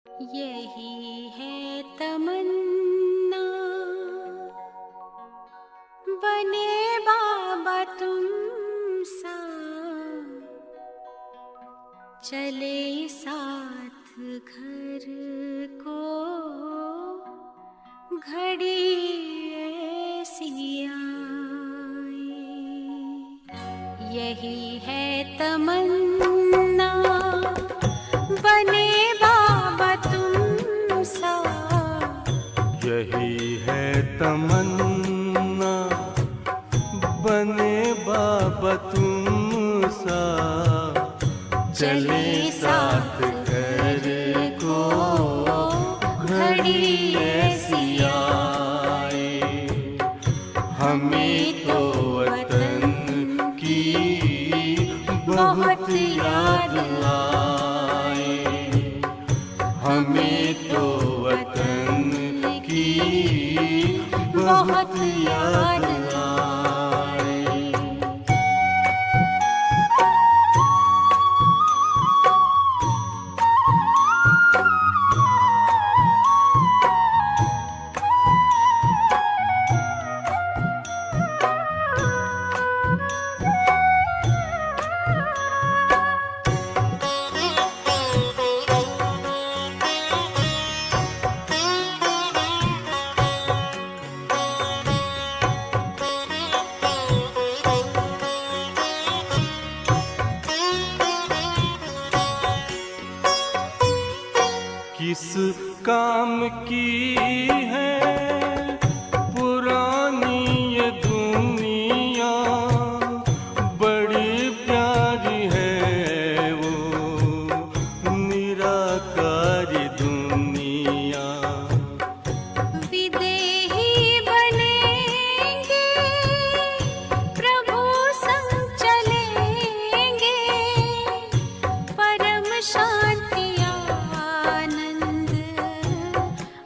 यही है तमन्ना, बने बाबा तुम सा, चले साथ घर को घड़ी ऐसी आए। यही है तमन्ना, बने बाबा तुम सा, यही है तमन्ना, बने बाबा तुम सा, चले साथ घर को घड़ी ऐसी आए। हमें तो वतन की बहुत याद आए, हमें तो वतन की बहुत याद आए। किस काम की है पुरानी ये दुनिया, बड़ी प्यारी है वो निराकारी दुनिया। विदेही बनेंगे प्रभु संग चलेंगे, परम शांति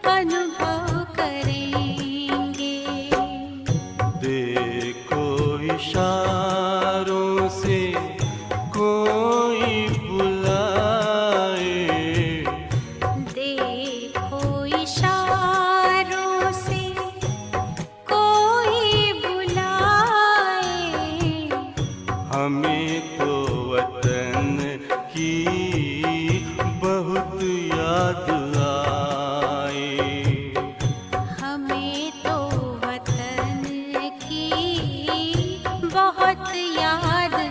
अनुभव करेंगे। देखो इशारों से कोई बुलाए, देखो इशारों से कोई बुलाए। हमें तो वतन की बहुत याद आए, हमें तो वतन की बहुत याद आए।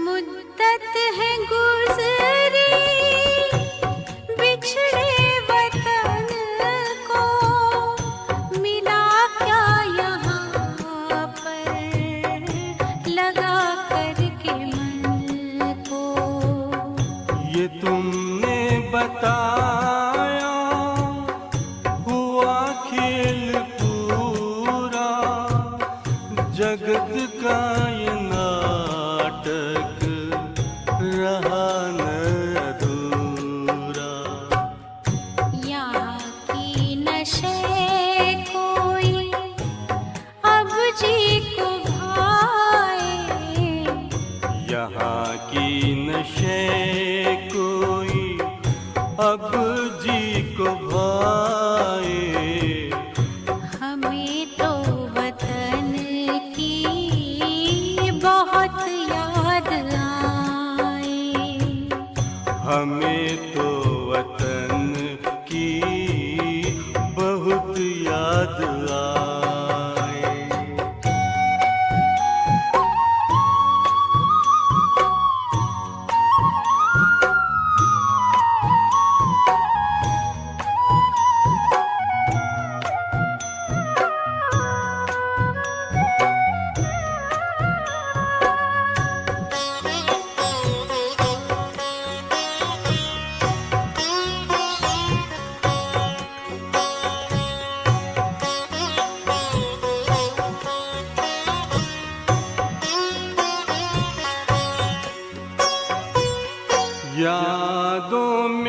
मुद्दत है गुज़री बिछड़े वतन को, मिला क्या यहाँ पर लगा करके मन को। ये तुमने बताया हुआ खेल पूरा, जगत का ये नाटक रहा न अधूरा। यहाँ की नशे कोई अब जी को भाए, यहाँ की नशे कोई अब जी को भाए। हमें तो वतन की बहुत याद आए, हमें तो वतन की बहुत याद आए।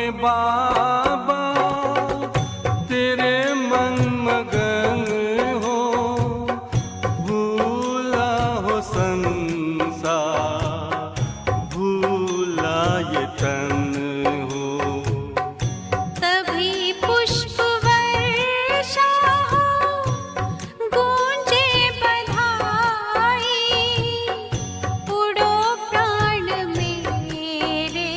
में बाबा तेरे मन मगन हो, भूला हो संसार, भूला ये तन हो। तभी पुष्प वर्षा हो, गूंजे बधाई, उड़ो प्राण मेरे,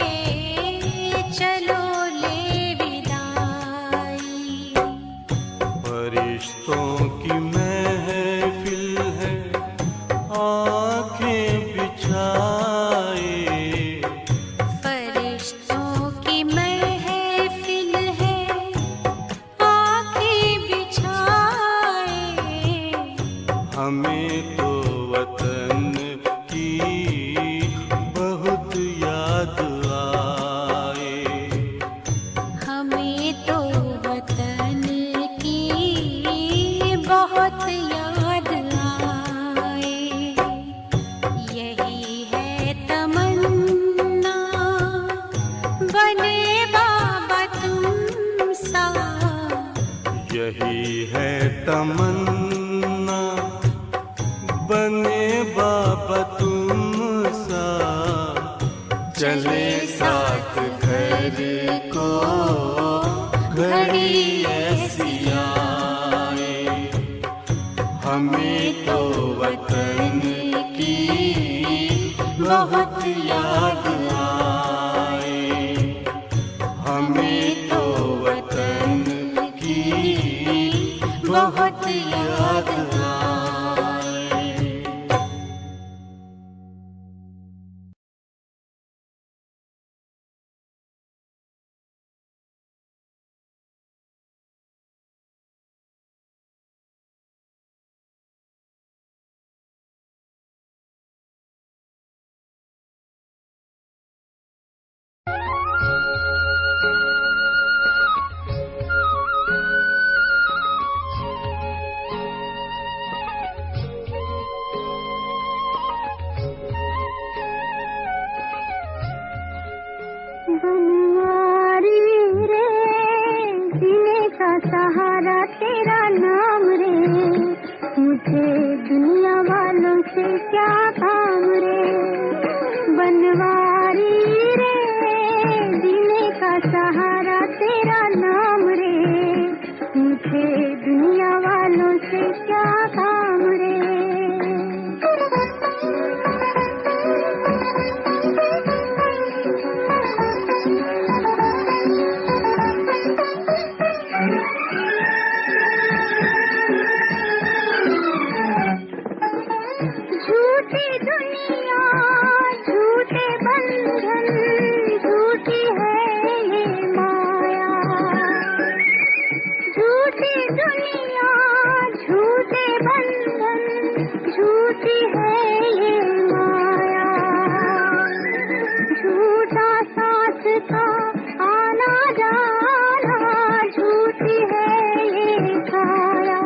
चलो ले विदाई। फरिश्तों की महफिल है, आंखें बिछाए, फरिश्तों की महफिल है, आंखें बिछाए। हमें तो वतन की बहुत याद आए। हमें तो वतन की बहुत याद आए। यही है तमन्ना, बने बाबा तुम सा। यही है तमन्ना, बने बाबा तुम सा। चले साथ घर को घड़ी ऐसी आए, हमें तो वतन की बहुत याद आए। हमें तो वतन की बहुत याद आए। बनवारी रे, जीने का सहारा तेरा नाम रे, मुझे दुनिया वालों से क्या काम रे। बनवारी रे, जीने का सहारा तेरा नाम रे, मुझे दुनिया वालों से क्या काम रे। झूठी दुनिया, झूठे बंधन, झूठी है ये माया। झूठी दुनिया, झूठे बंधन, झूठी है ये माया। झूठा साथ का आना जाना, झूठी है ये काया।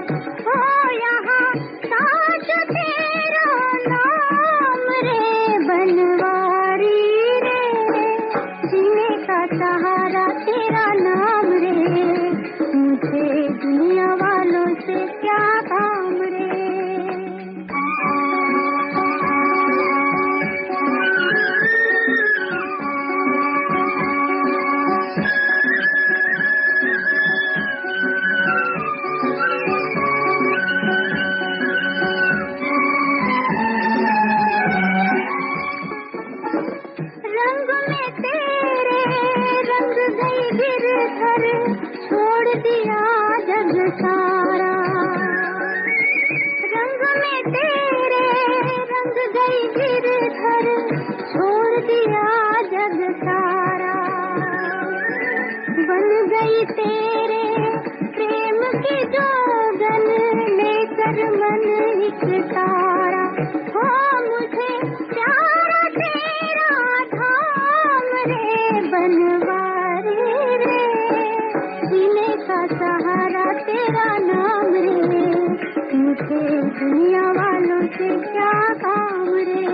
हो यहाँ साथ तेरा नाम रे, बनवारी रे, जीने का सहारा तेरा नाम रे, मुझे दुनिया वालों से क्या काम रे। रंग में तेरे रंग गई गिरधर, छोड़ दिया जग सारा। रंग में तेरे रंग गई गिरधर, छोड़ दिया जग सारा। बन गई तेरे प्रेम की जोगन, लेकर मन एक तारा। हो मुझे प्यारा तेरा धाम रे, बनवारी रे, जीने का सहारा तेरा नाम रे, मुझे दुनिया वालों से क्या काम रे।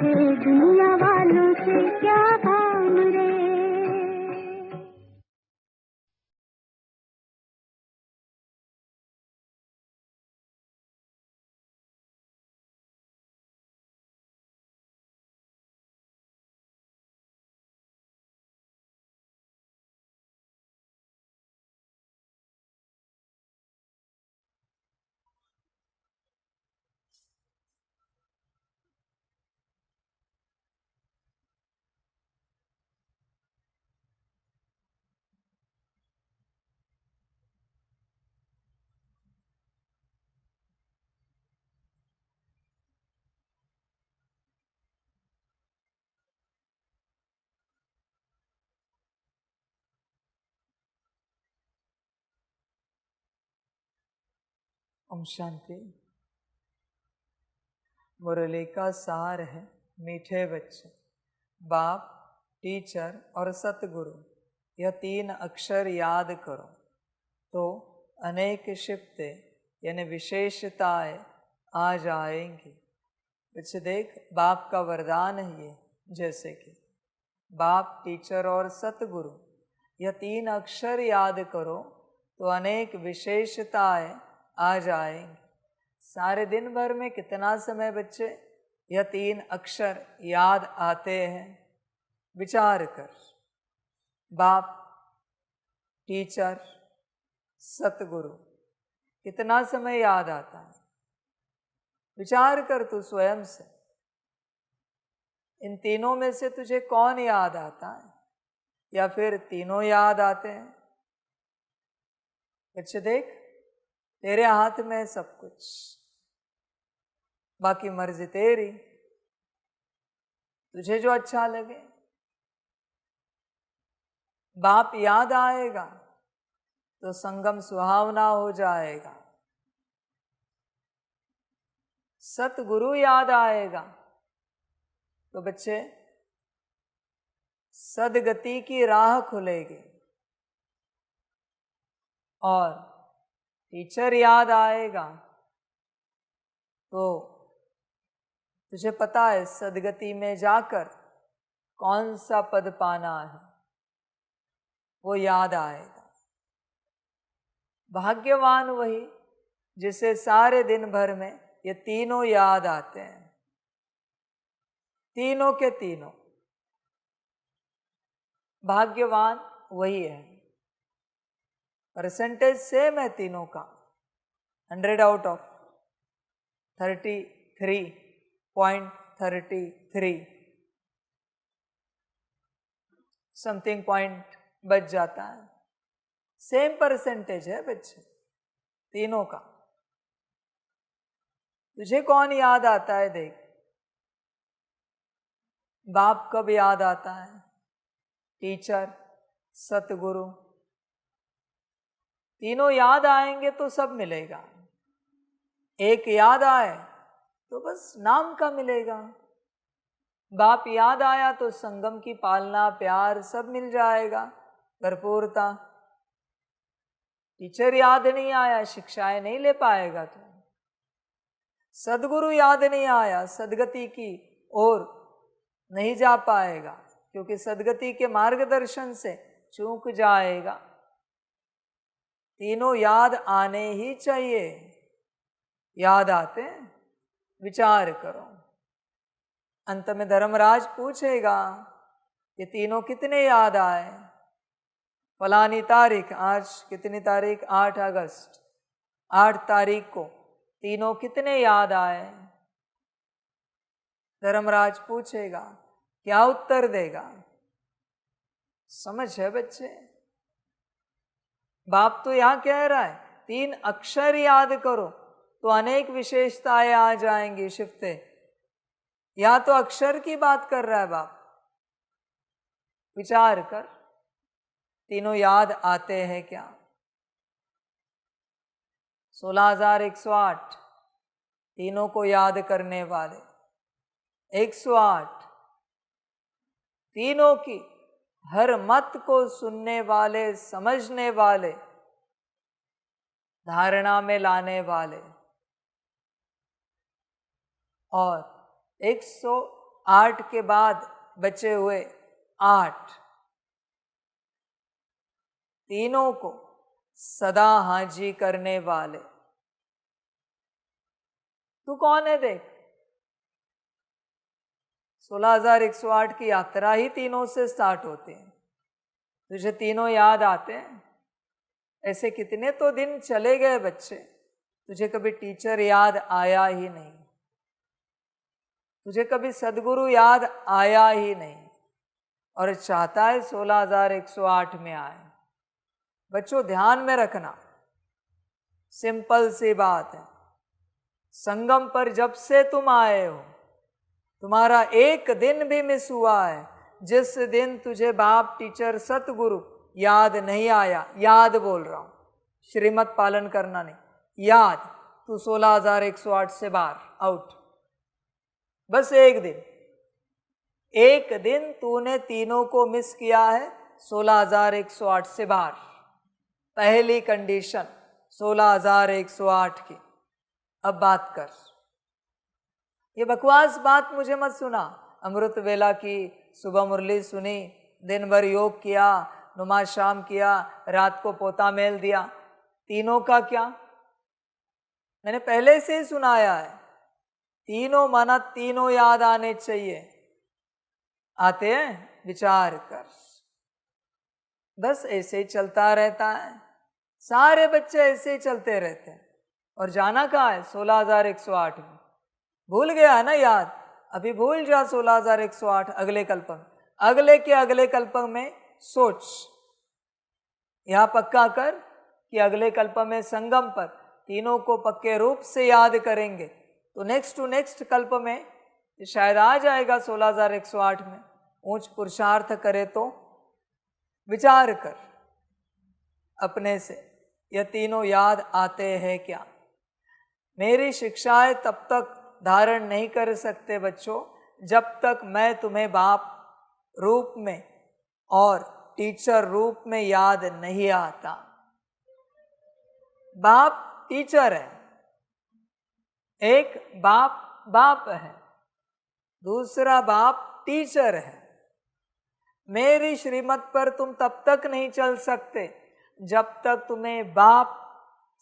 मुझे दुनिया वालों से क्या काम रे। ओम शांति। मुरली का सार है मीठे बच्चे, बाप, टीचर और सतगुरु, यह 3 अक्षर याद करो तो अनेक शिफ्ते यानी विशेषताएं आ जाएंगी। बच्चे देख, बाप का वरदान है ये, जैसे कि बाप, टीचर और सतगुरु, यह 3 अक्षर याद करो तो अनेक विशेषताएं आ जाएंगी। सारे दिन भर में कितना समय बच्चे यह 3 अक्षर याद आते हैं? विचार कर। बाप, टीचर, सतगुरु, कितना समय याद आता है? विचार कर तू स्वयं से। इन तीनों में से तुझे कौन याद आता है, या फिर तीनों याद आते हैं? बच्चे देख, तेरे हाथ में सब कुछ, बाकी मर्जी तेरी, तुझे जो अच्छा लगे। बाप याद आएगा तो संगम सुहावना हो जाएगा। सतगुरु याद आएगा तो बच्चे सदगति की राह खुलेगी। और टीचर याद आएगा तो तुझे पता है सदगति में जाकर कौन सा पद पाना है, वो याद आएगा। भाग्यवान वही जिसे सारे दिन भर में ये तीनों याद आते हैं, तीनों के तीनों। भाग्यवान वही है। परसेंटेज सेम है तीनों का, 100 आउट ऑफ 33.33 समथिंग पॉइंट बच जाता है। सेम परसेंटेज है बच्चे तीनों का। तुझे कौन याद आता है? देख, बाप कब याद आता है? टीचर, सतगुरु, तीनों याद आएंगे तो सब मिलेगा। एक याद आए तो बस नाम का मिलेगा। बाप याद आया तो संगम की पालना, प्यार सब मिल जाएगा, भरपूरता। टीचर याद नहीं आया, शिक्षाएं नहीं ले पाएगा तो। सदगुरु याद नहीं आया, सदगति की ओर नहीं जा पाएगा, क्योंकि सदगति के मार्गदर्शन से चूक जाएगा। तीनों याद आने ही चाहिए। याद आते हैं? विचार करो। अंत में धर्मराज पूछेगा कि तीनों कितने याद आए? फलानी तारीख, आज कितनी तारीख? 8 अगस्त, 8 तारीख को तीनों कितने याद आए? धर्मराज पूछेगा, क्या उत्तर देगा? समझ है बच्चे? बाप तो यहां कह रहा है 3 अक्षर याद करो तो अनेक विशेषताएं आ जाएंगी, शिफ्ते। या तो अक्षर की बात कर रहा है बाप। विचार कर, तीनों याद आते हैं क्या? 16,108 तीनों को याद करने वाले, 108 तीनों की हर मत को सुनने वाले, समझने वाले, धारणा में लाने वाले, और 8 के बाद बचे हुए 8 तीनों को सदा हाजी करने वाले। तू कौन है देख, 16,108 की यात्रा ही तीनों से स्टार्ट होती है। तुझे तीनों याद आते हैं? ऐसे कितने तो दिन चले गए बच्चे, तुझे कभी टीचर याद आया ही नहीं, तुझे कभी सदगुरु याद आया ही नहीं, और चाहता है 16,108 में आए। बच्चों ध्यान में रखना, सिंपल सी बात है, संगम पर जब से तुम आए हो, तुम्हारा एक दिन भी मिस हुआ है जिस दिन तुझे बाप टीचर सतगुरु याद नहीं आया। याद बोल रहा हूं, श्रीमत पालन करना नहीं, याद। तू 16,108 से बाहर, आउट। बस एक दिन तूने तीनों को मिस किया है, 16,108 से बाहर। पहली कंडीशन 16,108 की। अब बात कर, ये बकवास बात मुझे मत सुना। अमृत वेला की सुबह मुरली सुनी, दिन भर योग किया, नुमाज शाम किया, रात को पोता मेल दिया, तीनों का क्या? मैंने पहले से ही सुनाया है, तीनों माना तीनों याद आने चाहिए। आते हैं? विचार कर। बस ऐसे ही चलता रहता है, सारे बच्चे ऐसे ही चलते रहते हैं। और जाना कहाँ है? 16,108 में। भूल गया है ना याद? अभी भूल जा 16,108 अगले कल्प में, अगले के अगले कल्प में सोच। यहां पक्का कर कि अगले कल्प में संगम पर तीनों को पक्के रूप से याद करेंगे तो नेक्स्ट टू नेक्स्ट कल्प में शायद आ जाएगा 16,108 में। ऊंच पुरुषार्थ करे तो विचार कर अपने से, यह तीनों याद आते हैं क्या? मेरी शिक्षाएं तब तक धारण नहीं कर सकते बच्चों जब तक मैं तुम्हें बाप रूप में और टीचर रूप में याद नहीं आता। बाप टीचर है, एक बाप है, दूसरा बाप टीचर है। मेरी श्रीमत पर तुम तब तक नहीं चल सकते जब तक तुम्हें बाप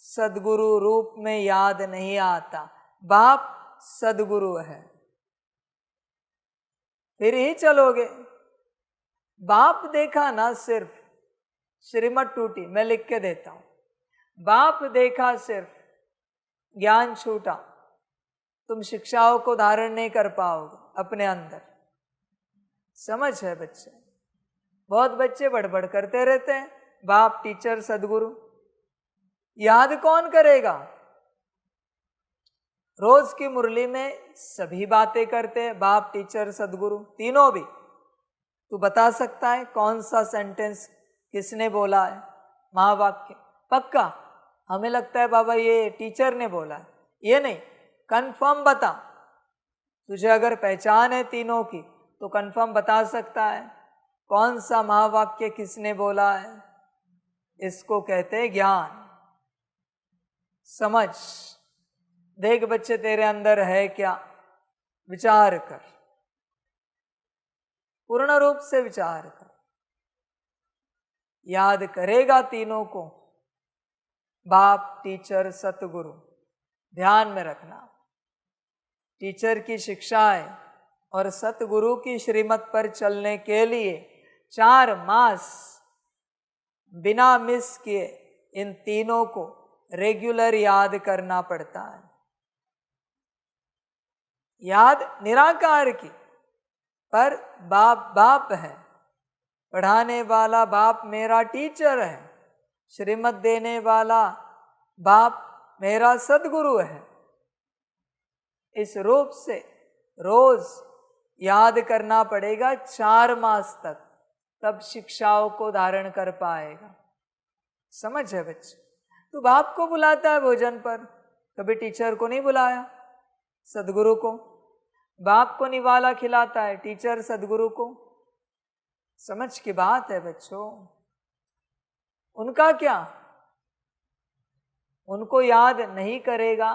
सदगुरु रूप में याद नहीं आता। बाप सदगुरु है, फिर ही चलोगे। बाप देखा ना सिर्फ, श्रीमत टूटी, मैं लिख के देता हूं। बाप देखा सिर्फ, ज्ञान छूटा, तुम शिक्षाओं को धारण नहीं कर पाओगे अपने अंदर। समझ है बच्चे? बहुत बच्चे बड़बड़ करते रहते हैं, बाप टीचर सदगुरु। याद कौन करेगा? रोज की मुरली में सभी बातें करते हैं, बाप टीचर सदगुरु तीनों भी। तू बता सकता है कौन सा सेंटेंस किसने बोला है? महावाक्य पक्का? हमें लगता है बाबा ये टीचर ने बोला है, ये नहीं, कंफर्म बता। तुझे अगर पहचान है तीनों की तो कंफर्म बता सकता है कौन सा महावाक्य किसने बोला है? इसको कहते हैं ज्ञान। समझ, देख बच्चे तेरे अंदर है क्या? विचार कर, पूर्ण रूप से विचार कर। याद करेगा तीनों को बाप टीचर सतगुरु। ध्यान में रखना, टीचर की शिक्षाएं और सतगुरु की श्रीमत पर चलने के लिए 4 मास बिना मिस किए इन तीनों को रेगुलर याद करना पड़ता है। याद निराकार की, पर बाप है, पढ़ाने वाला बाप मेरा टीचर है, श्रीमत देने वाला बाप मेरा सदगुरु है। इस रूप से रोज याद करना पड़ेगा 4 मास तक, तब शिक्षाओं को धारण कर पाएगा। समझ है बच्चे? तो बाप को बुलाता है भोजन पर, कभी टीचर को नहीं बुलाया, सदगुरु को। बाप को निवाला खिलाता है, टीचर सदगुरु को। समझ की बात है बच्चों। उनका क्या? उनको याद नहीं करेगा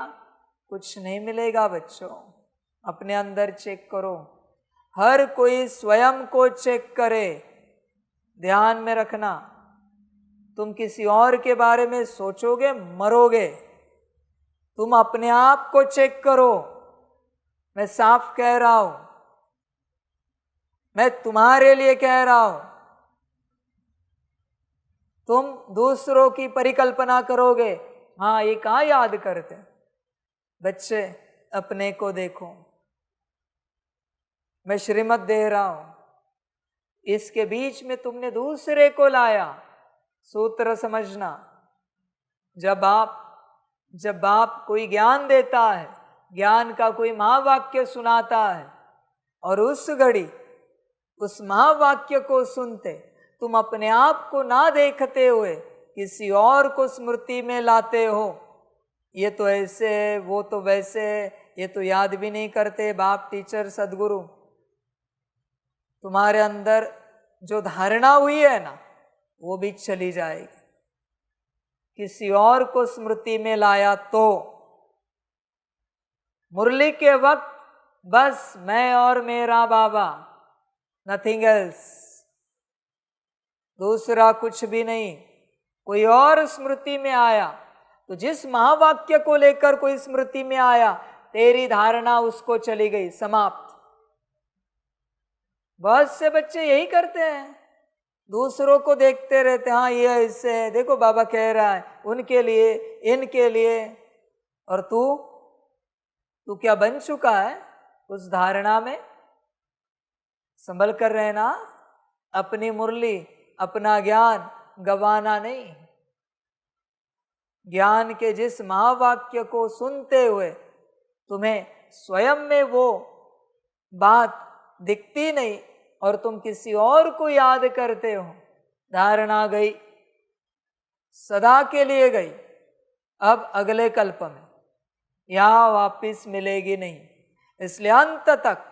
कुछ नहीं मिलेगा बच्चों। अपने अंदर चेक करो, हर कोई स्वयं को चेक करे। ध्यान में रखना, तुम किसी और के बारे में सोचोगे मरोगे। तुम अपने आप को चेक करो। मैं साफ कह रहा हूं, मैं तुम्हारे लिए कह रहा हूं। तुम दूसरों की परिकल्पना करोगे, हाँ ये कहाँ याद करते। बच्चे अपने को देखो। मैं श्रीमत दे रहा हूं, इसके बीच में तुमने दूसरे को लाया। सूत्र समझना, जब आप कोई ज्ञान देता है, ज्ञान का कोई महावाक्य सुनाता है, और उस घड़ी उस महावाक्य को सुनते तुम अपने आप को ना देखते हुए किसी और को स्मृति में लाते हो। ये तो ऐसे, वो तो वैसे, ये तो याद भी नहीं करते। बाप, टीचर, सदगुरु, तुम्हारे अंदर जो धारणा हुई है ना, वो भी चली जाएगी। किसी और को स्मृति में लाया तो मुरली के वक्त बस मैं और मेरा बाबा, नथिंग एल्स, दूसरा कुछ भी नहीं। कोई और स्मृति में आया तो जिस महावाक्य को लेकर कोई स्मृति में आया, तेरी धारणा उसको चली गई, समाप्त। बहुत से बच्चे यही करते हैं, दूसरों को देखते रहते, हाँ ये ऐसे है, देखो बाबा कह रहा है उनके लिए, इनके लिए। और तू क्या बन चुका है उस धारणा में? संभल कर रहना। अपनी मुरली, अपना ज्ञान गवाना नहीं। ज्ञान के जिस महावाक्य को सुनते हुए तुम्हें स्वयं में वो बात दिखती नहीं और तुम किसी और को याद करते हो, धारणा गई, सदा के लिए गई। अब अगले कल्प में यहाँ वापिस मिलेगी नहीं। इसलिए अंत तक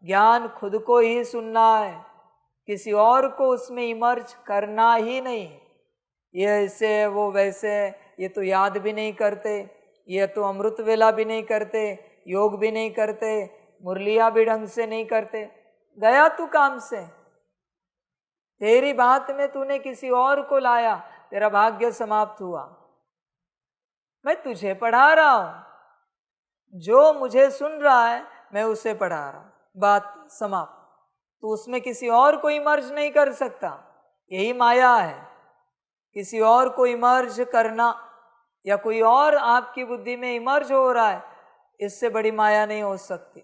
ज्ञान खुद को ही सुनना है, किसी और को उसमें इमर्ज करना ही नहीं। ये ऐसे है, वो वैसे है, ये तो याद भी नहीं करते, ये तो अमृत वेला भी नहीं करते, योग भी नहीं करते, मुरलिया भी ढंग से नहीं करते। गया तू काम से, तेरी बात में तूने किसी और को लाया, तेरा भाग्य समाप्त हुआ। मैं तुझे पढ़ा रहा हूं, जो मुझे सुन रहा है मैं उसे पढ़ा रहा हूं, बात समाप्त। तू उसमें किसी और को इमर्ज नहीं कर सकता, यही माया है। किसी और को इमर्ज करना या कोई और आपकी बुद्धि में इमर्ज हो रहा है, इससे बड़ी माया नहीं हो सकती।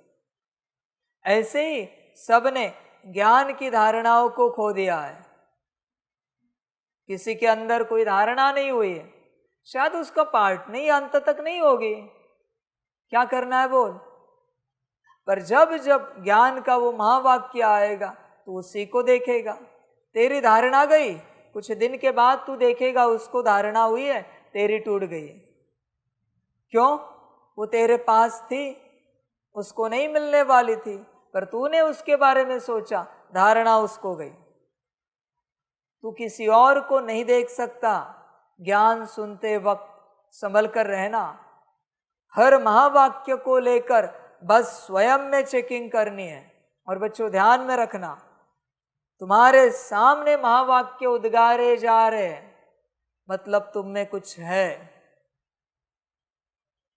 ऐसे ही सबने ज्ञान की धारणाओं को खो दिया है। किसी के अंदर कोई धारणा नहीं हुई है, शायद उसका पार्ट नहीं, अंत तक नहीं होगी। क्या करना है बोल? पर जब जब ज्ञान का वो महावाक्य आएगा तो उसी को देखेगा। तेरी धारणा गई, कुछ दिन के बाद तू देखेगा उसको धारणा हुई है, तेरी टूट गई है। क्यों? वो तेरे पास थी, उसको नहीं मिलने वाली थी, पर तूने उसके बारे में सोचा, धारणा उसको गई। तू किसी और को नहीं देख सकता। ज्ञान सुनते वक्त संभल कर रहना। हर महावाक्य को लेकर बस स्वयं में चेकिंग करनी है। और बच्चों ध्यान में रखना, तुम्हारे सामने महावाक्य उद्गारे जा रहे हैं, मतलब तुम में कुछ है।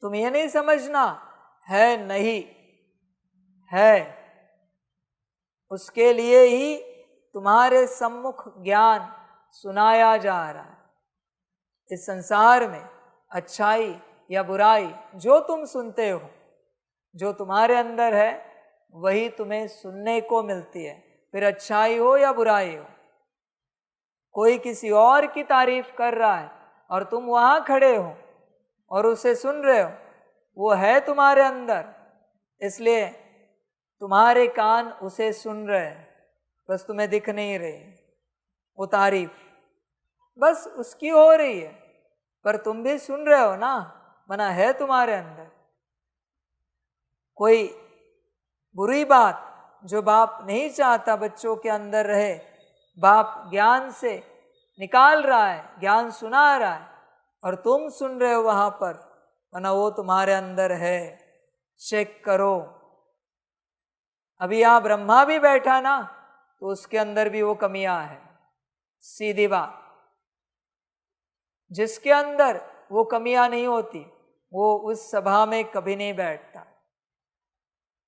तुम ये नहीं समझना है, नहीं है। उसके लिए ही तुम्हारे सम्मुख ज्ञान सुनाया जा रहा है। इस संसार में अच्छाई या बुराई जो तुम सुनते हो, जो तुम्हारे अंदर है, वही तुम्हें सुनने को मिलती है, फिर अच्छाई हो या बुराई हो। कोई किसी और की तारीफ कर रहा है और तुम वहां खड़े हो और उसे सुन रहे हो, वो है तुम्हारे अंदर, इसलिए तुम्हारे कान उसे सुन रहे हैं, बस तुम्हें दिख नहीं रही। वो तारीफ बस उसकी हो रही है, पर तुम भी सुन रहे हो ना, मना है तुम्हारे अंदर। कोई बुरी बात जो बाप नहीं चाहता बच्चों के अंदर रहे, बाप ज्ञान से निकाल रहा है, ज्ञान सुना रहा है, और तुम सुन रहे हो वहां पर, मना वो तुम्हारे अंदर है। चेक करो। अभी यहाँ ब्रह्मा भी बैठा ना तो उसके अंदर भी वो कमियां है। सीधी बात, जिसके अंदर वो कमियां नहीं होती वो उस सभा में कभी नहीं बैठता,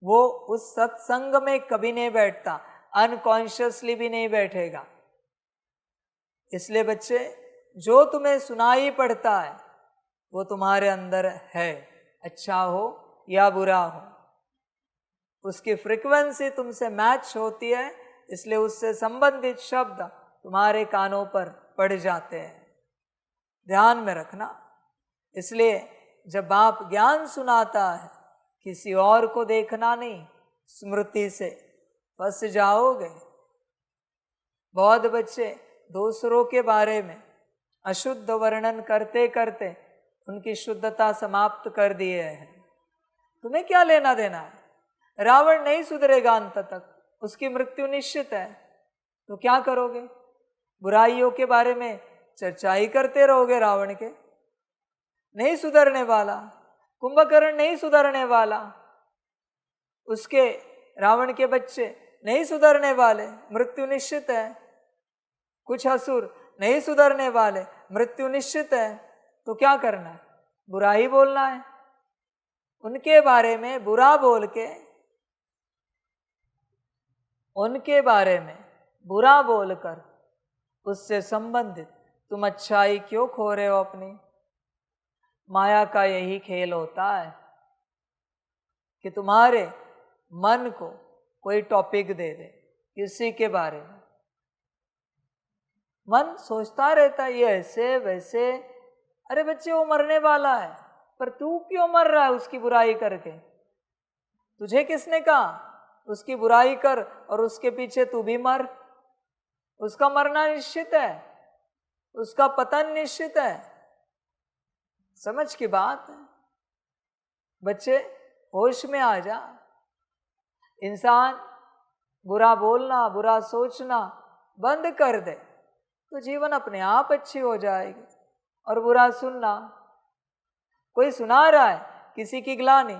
वो उस सत्संग में कभी नहीं बैठता, अनकॉन्शियसली भी नहीं बैठेगा। इसलिए बच्चे, जो तुम्हें सुनाई पड़ता है वो तुम्हारे अंदर है, अच्छा हो या बुरा हो, उसकी फ्रीक्वेंसी तुमसे मैच होती है, इसलिए उससे संबंधित शब्द तुम्हारे कानों पर पड़ जाते हैं। ध्यान में रखना। इसलिए जब आप ज्ञान सुनाता है, किसी और को देखना नहीं, स्मृति से फंस जाओगे। बहुत बच्चे दूसरों के बारे में अशुद्ध वर्णन करते करते उनकी शुद्धता समाप्त कर दिए हैं। तुम्हें क्या लेना देना है? रावण नहीं सुधरेगा अंत तक, उसकी मृत्यु निश्चित है। तो क्या करोगे? बुराइयों के बारे में चर्चा ही करते रहोगे। रावण के नहीं सुधरने वाला, कुंभकर्ण नहीं सुधरने वाला, उसके रावण के बच्चे नहीं सुधरने वाले, मृत्यु निश्चित है। कुछ असुर नहीं सुधरने वाले, मृत्यु निश्चित है। तो क्या करना है? बुरा ही बोलना है। उनके बारे में बुरा बोल के, उनके बारे में बुरा बोलकर उससे संबंधित तुम अच्छाई क्यों खो रहे हो अपनी? माया का यही खेल होता है कि तुम्हारे मन को कोई टॉपिक दे दे किसी के बारे में, मन सोचता रहता है ये ऐसे वैसे। अरे बच्चे, वो मरने वाला है, पर तू क्यों मर रहा है उसकी बुराई करके? तुझे किसने कहा उसकी बुराई कर और उसके पीछे तू भी मर? उसका मरना निश्चित है, उसका पतन निश्चित है। समझ की बात है बच्चे, होश में आ जा। इंसान बुरा बोलना, बुरा सोचना बंद कर दे तो जीवन अपने आप अच्छी हो जाएगी। और बुरा सुनना, कोई सुना रहा है किसी की ग्लानि,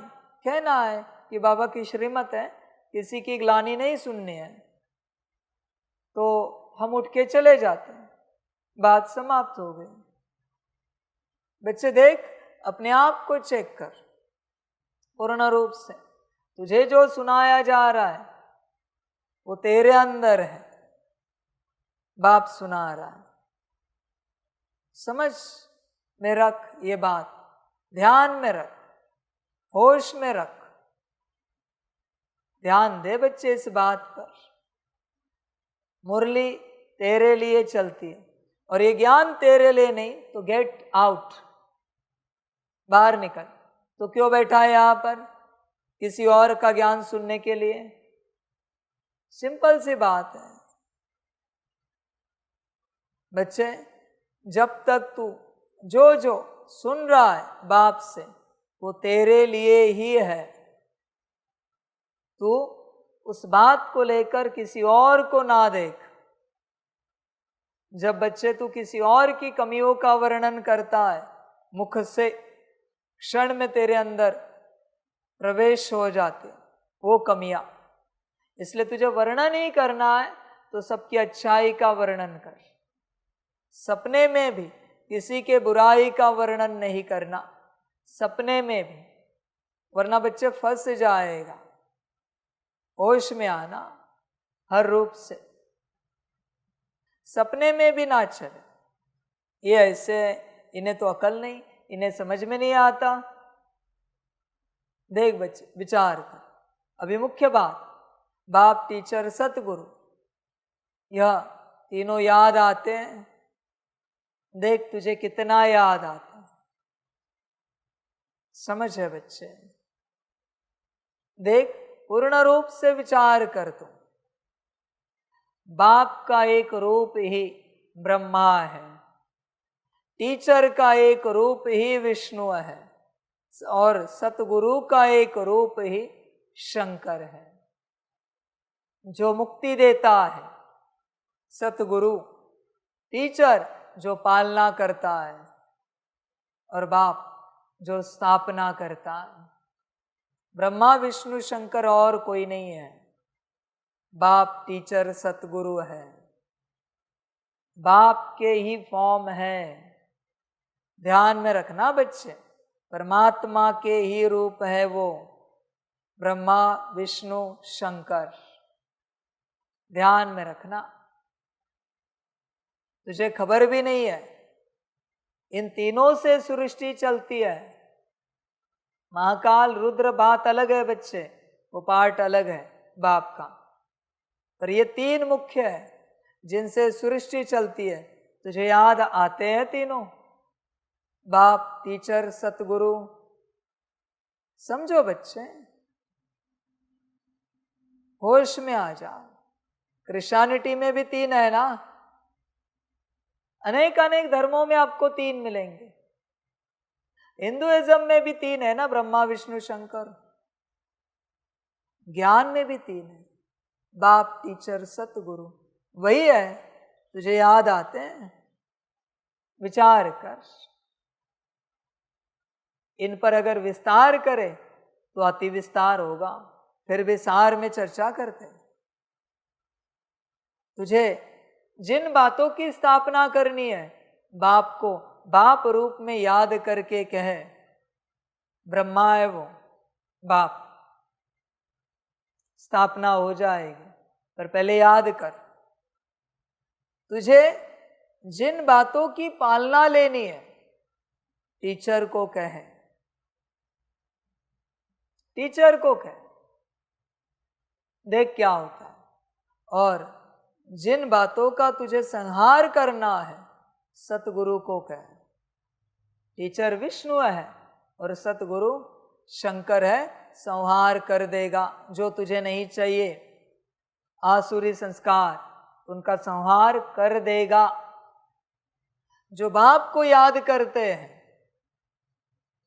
कहना है कि बाबा की श्रीमत है, किसी की ग्लानि नहीं सुननी है, तो हम उठ के चले जाते हैं, बात समाप्त हो गई। बच्चे देख, अपने आप को चेक कर पूर्ण रूप से। तुझे जो सुनाया जा रहा है वो तेरे अंदर है, बाप सुना रहा है। समझ में रख ये बात, ध्यान में रख, होश में रख। ध्यान दे बच्चे इस बात पर। मुरली तेरे लिए चलती है और ये ज्ञान तेरे लिए नहीं, तो गेट आउट, बाहर निकल। तो क्यों बैठा है यहाँ पर? किसी और का ज्ञान सुनने के लिए? सिंपल सी बात है बच्चे, जब तक तू जो जो सुन रहा है बाप से वो तेरे लिए ही है। तू उस बात को लेकर किसी और को ना देख। जब बच्चे तू किसी और की कमियों का वर्णन करता है, मुख से क्षण में तेरे अंदर प्रवेश हो जाते वो कमियां। इसलिए तुझे वर्णन ही करना है तो सबकी अच्छाई का वर्णन कर। सपने में भी किसी के बुराई का वर्णन नहीं करना, सपने में भी, वरना बच्चे फंस जाएगा। होश में आना हर रूप से। सपने में भी ना चले, ये ऐसे, इन्हें तो अकल नहीं, इन्हें समझ में नहीं आता। देख बच्चे, विचार कर। अभी मुख्य बात, बाप, टीचर, सतगुरु, यह तीनों याद आते हैं। देख तुझे कितना याद आता है। समझ है बच्चे? देख, पूर्ण रूप से विचार कर। तू बाप का एक रूप ही ब्रह्मा है, टीचर का एक रूप ही विष्णु है, और सतगुरु का एक रूप ही शंकर है। जो मुक्ति देता है सतगुरु, टीचर जो पालना करता है, और बाप जो स्थापना करता है। ब्रह्मा विष्णु शंकर और कोई नहीं है। बाप टीचर सतगुरु है, बाप के ही फॉर्म है। ध्यान में रखना बच्चे, परमात्मा के ही रूप है वो, ब्रह्मा विष्णु शंकर। ध्यान में रखना। तुझे खबर भी नहीं है, इन तीनों से सृष्टि चलती है। महाकाल रुद्र बात अलग है बच्चे, वो पार्ट अलग है बाप का, पर ये तीन मुख्य है जिनसे सृष्टि चलती है। तुझे याद आते हैं तीनों, बाप टीचर सतगुरु। समझो बच्चे, होश में आ जाओ। क्रिश्चियनिटी में भी तीन है ना, अनेक अनेक धर्मों में आपको तीन मिलेंगे। हिंदुइज्म में भी तीन है ना, ब्रह्मा विष्णु शंकर। ज्ञान में भी तीन है, बाप टीचर सतगुरु। वही है, तुझे याद आते हैं? विचार कर, इन पर अगर विस्तार करे तो अति विस्तार होगा, फिर विस्तार में चर्चा करते हैं। तुझे जिन बातों की स्थापना करनी है, बाप को बाप रूप में याद करके कहे। ब्रह्मा है वो बाप, स्थापना हो जाएगी, पर पहले याद कर। तुझे जिन बातों की पालना लेनी है, टीचर को कहे, टीचर को कहे, देख क्या होता है। और जिन बातों का तुझे संहार करना है, सतगुरु को कहे। टीचर विष्णु है और सतगुरु शंकर है, संहार कर देगा जो तुझे नहीं चाहिए। आसुरी संस्कार, उनका संहार कर देगा। जो बाप को याद करते हैं,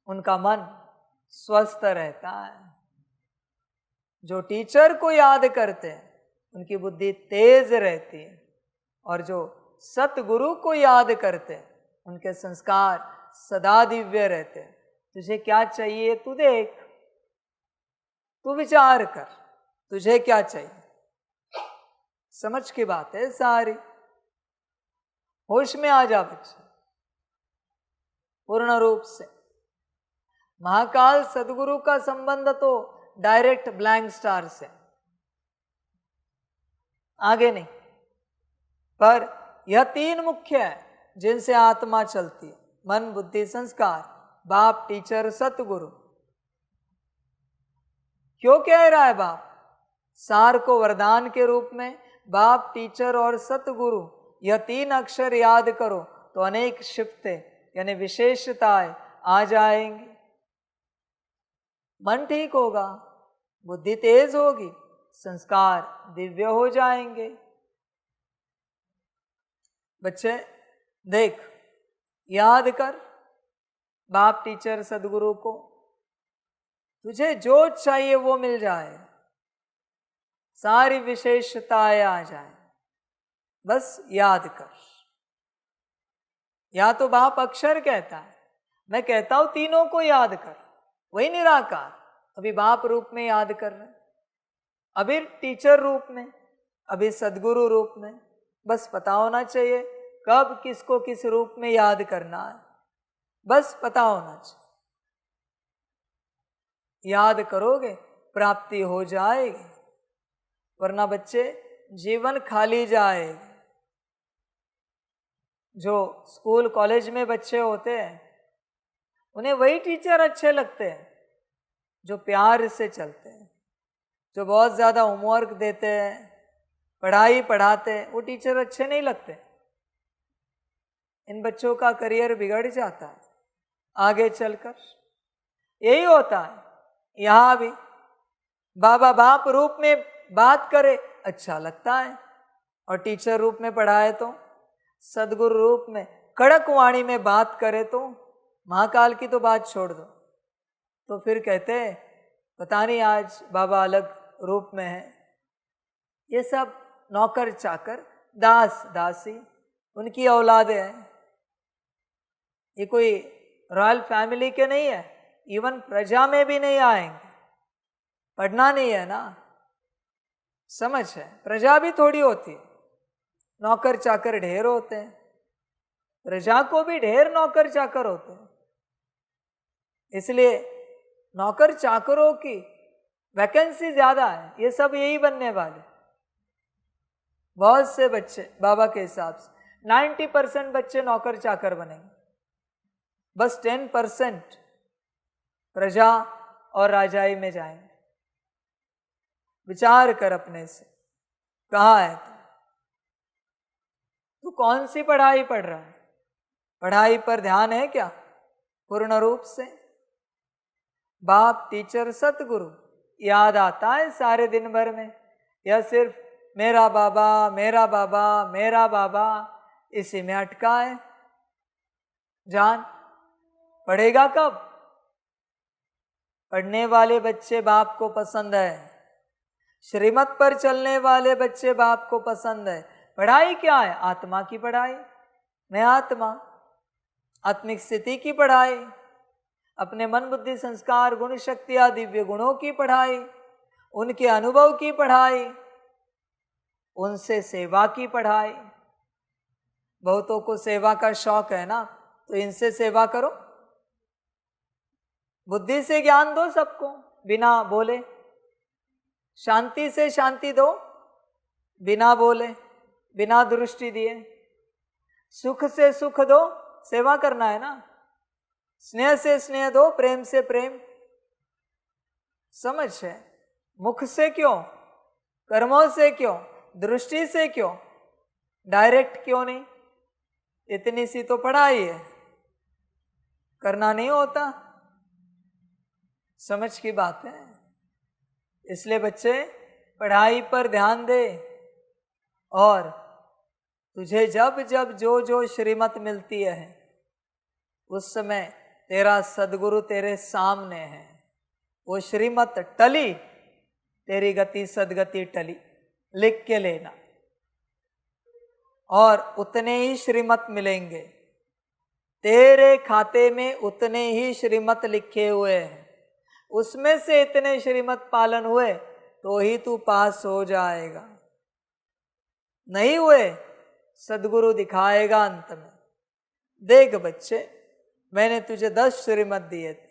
उनका मन स्वस्थ रहता है। जो टीचर को याद करते हैं, उनकी बुद्धि तेज रहती है। और जो सतगुरु को याद करते हैं, उनके संस्कार सदा दिव्य रहते हैं। तुझे क्या चाहिए तू देख, तू विचार कर, तुझे क्या चाहिए। समझ की बात है सारी। होश में आ जा बच्चे, पूर्ण रूप से। महाकाल सदगुरु का संबंध तो डायरेक्ट ब्लैंक स्टार से, आगे नहीं। पर यह तीन मुख्य है जिनसे आत्मा चलती है, मन बुद्धि संस्कार, बाप टीचर सतगुरु। क्यों कह रहा है बाप? सार को वरदान के रूप में बाप टीचर और सतगुरु, यह तीन अक्षर याद करो तो अनेक शिफ्ते यानी विशेषताएं आ जाएंगी। मन ठीक होगा, बुद्धि तेज होगी, संस्कार दिव्य हो जाएंगे। बच्चे देख, याद कर बाप टीचर सदगुरु को। तुझे जो चाहिए वो मिल जाए, सारी विशेषताएं आ जाए, बस याद कर। या तो बाप अक्षर कहता है, मैं कहता हूं तीनों को याद कर, वही निराकार। अभी बाप रूप में याद कर रहे, अभी टीचर रूप में, अभी सदगुरु रूप में। बस पता होना चाहिए कब किसको किस रूप में याद करना है, बस पता होना चाहिए। याद करोगे प्राप्ति हो जाएगी, वरना बच्चे जीवन खाली जाएगा। जो स्कूल कॉलेज में बच्चे होते हैं, उन्हें वही टीचर अच्छे लगते हैं जो प्यार से चलते हैं। जो बहुत ज़्यादा होमवर्क देते हैं, पढ़ाई पढ़ाते हैं, वो टीचर अच्छे नहीं लगते। इन बच्चों का करियर बिगड़ जाता है आगे चलकर। यही होता है यहाँ भी। बाबा बाप रूप में बात करे अच्छा लगता है, और टीचर रूप में पढ़ाए तो, सदगुरु रूप में कड़क वाणी में बात करे तो, महाकाल की तो बात छोड़ दो, तो फिर कहते हैं पता नहीं आज बाबा अलग रूप में है। ये सब नौकर चाकर, दास दासी, उनकी औलादे हैं। ये कोई रॉयल फैमिली के नहीं है, इवन प्रजा में भी नहीं आएंगे। पढ़ना नहीं है ना, समझ है? प्रजा भी थोड़ी होती है, नौकर चाकर ढेर होते हैं, प्रजा को भी ढेर नौकर चाकर होते हैं। इसलिए नौकर चाकरों की वैकेंसी ज्यादा है, ये सब यही बनने वाले। बहुत से बच्चे बाबा के हिसाब से 90% बच्चे नौकर चाकर बनेंगे, बस 10% प्रजा और राजाई में जाएंगे। विचार कर अपने से, कहाँ है तू कौन सी पढ़ाई पढ़ रहा है? पढ़ाई पर ध्यान है क्या पूर्ण रूप से? बाप, टीचर, सतगुरु याद आता है सारे दिन भर में, या सिर्फ मेरा बाबा मेरा बाबा मेरा बाबा इसी में अटका है? जान पढ़ेगा कब? पढ़ने वाले बच्चे बाप को पसंद है, श्रीमत पर चलने वाले बच्चे बाप को पसंद है। पढ़ाई क्या है? आत्मा की पढ़ाई। मैं आत्मा, आत्मिक स्थिति की पढ़ाई, अपने मन बुद्धि संस्कार गुण शक्तियां दिव्य गुणों की पढ़ाई, उनके अनुभव की पढ़ाई, उनसे सेवा की पढ़ाई। बहुतों को सेवा का शौक है ना, तो इनसे सेवा करो, बुद्धि से ज्ञान दो सबको बिना बोले, शांति से शांति दो बिना बोले, बिना दृष्टि दिए, सुख से सुख दो, सेवा करना है ना, स्नेह से स्नेह दो, प्रेम से प्रेम। समझ है? मुख से क्यों, कर्मों से क्यों, दृष्टि से क्यों, डायरेक्ट क्यों नहीं? इतनी सी तो पढ़ाई है, करना नहीं होता। समझ की बात है। इसलिए बच्चे पढ़ाई पर ध्यान दे, और तुझे जब जब जो जो श्रीमत मिलती है उस समय तेरा सदगुरु तेरे सामने है, वो श्रीमत टली, तेरी गति सदगति टली, लिख के लेना। और उतने ही श्रीमत मिलेंगे तेरे खाते में, उतने ही श्रीमत लिखे हुए हैं, उसमें से इतने श्रीमत पालन हुए तो ही तू पास हो जाएगा। नहीं हुए सदगुरु दिखाएगा अंत में। देख बच्चे, मैंने तुझे 10 श्रीमत दिए थे,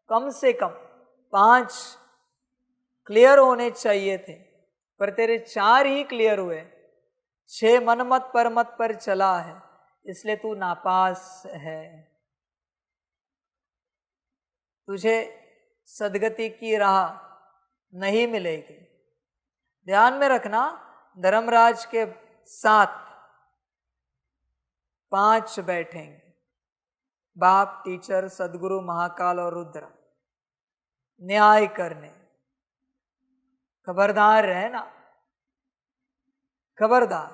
कम से कम 5 क्लियर होने चाहिए थे, पर तेरे 4 ही क्लियर हुए, 6 मनमत परमत पर चला है, इसलिए तू नापास है। तुझे सदगति की राह नहीं मिलेगी। ध्यान में रखना, धर्मराज के साथ 5 बैठेंगे, बाप, टीचर, सदगुरु, महाकाल और रुद्र, न्याय करने। खबरदार रहना, खबरदार।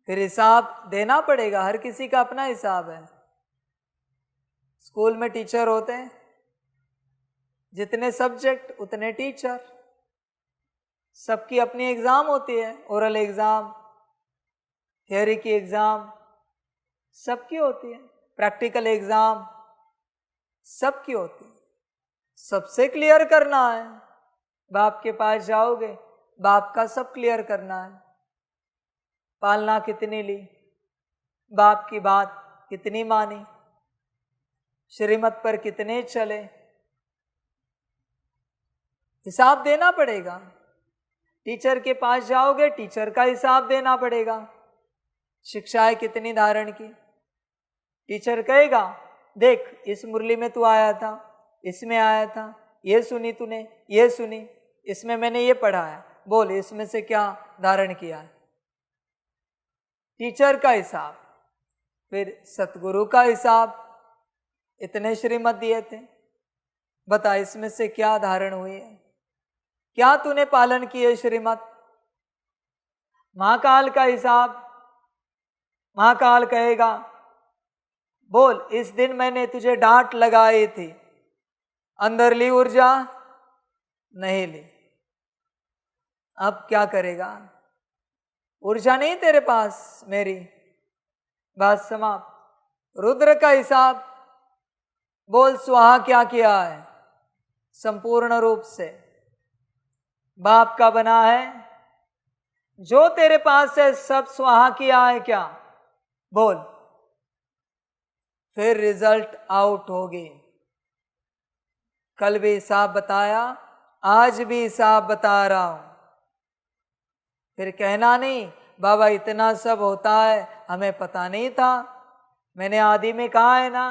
फिर हिसाब देना पड़ेगा, हर किसी का अपना हिसाब है। स्कूल में टीचर होते हैं, जितने सब्जेक्ट उतने टीचर, सबकी अपनी एग्जाम होती है, ओरल एग्जाम, थियोरी की एग्जाम सबकी होती है, प्रैक्टिकल एग्जाम सबकी होती है, सबसे क्लियर करना है। बाप के पास जाओगे, बाप का सब क्लियर करना है। पालना कितनी ली, बाप की बात कितनी मानी, श्रीमत पर कितने चले, हिसाब देना पड़ेगा। टीचर के पास जाओगे, टीचर का हिसाब देना पड़ेगा, शिक्षाएं कितनी धारण की। टीचर कहेगा, देख इस मुरली में तू आया था, इसमें आया था, ये सुनी तूने, ये सुनी, इसमें मैंने ये पढ़ाया, बोल इसमें से क्या धारण किया है। टीचर का हिसाब। फिर सतगुरु का हिसाब, इतने श्रीमत दिए थे, बता इसमें से क्या धारण हुई है, क्या तूने पालन किए श्रीमत। महाकाल का हिसाब, महाकाल कहेगा, बोल इस दिन मैंने तुझे डांट लगाई थी, अंदर ली ऊर्जा, नहीं ली, अब क्या करेगा, ऊर्जा नहीं तेरे पास मेरी, बात समाप्त। रुद्र का हिसाब, बोल स्वाहा क्या किया है, संपूर्ण रूप से बाप का बना है, जो तेरे पास है सब स्वाहा किया है क्या? बोल। फिर रिजल्ट आउट होगी। कल भी हिसाब बताया, आज भी हिसाब बता रहा हूं। फिर कहना नहीं बाबा इतना सब होता है, हमें पता नहीं था। मैंने आदि में कहा है ना,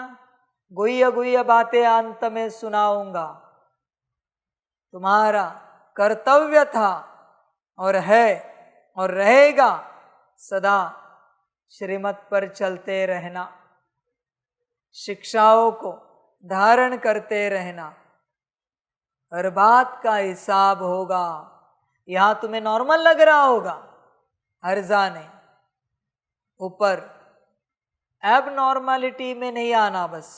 गुह्य गुह्य बातें अंत में सुनाऊंगा। तुम्हारा कर्तव्य था और है और रहेगा सदा श्रीमत पर चलते रहना, शिक्षाओं को धारण करते रहना। हर बात का हिसाब होगा। यहां तुम्हें नॉर्मल लग रहा होगा, हर्जा नहीं। ऊपर एब नॉर्मलिटी में नहीं आना, बस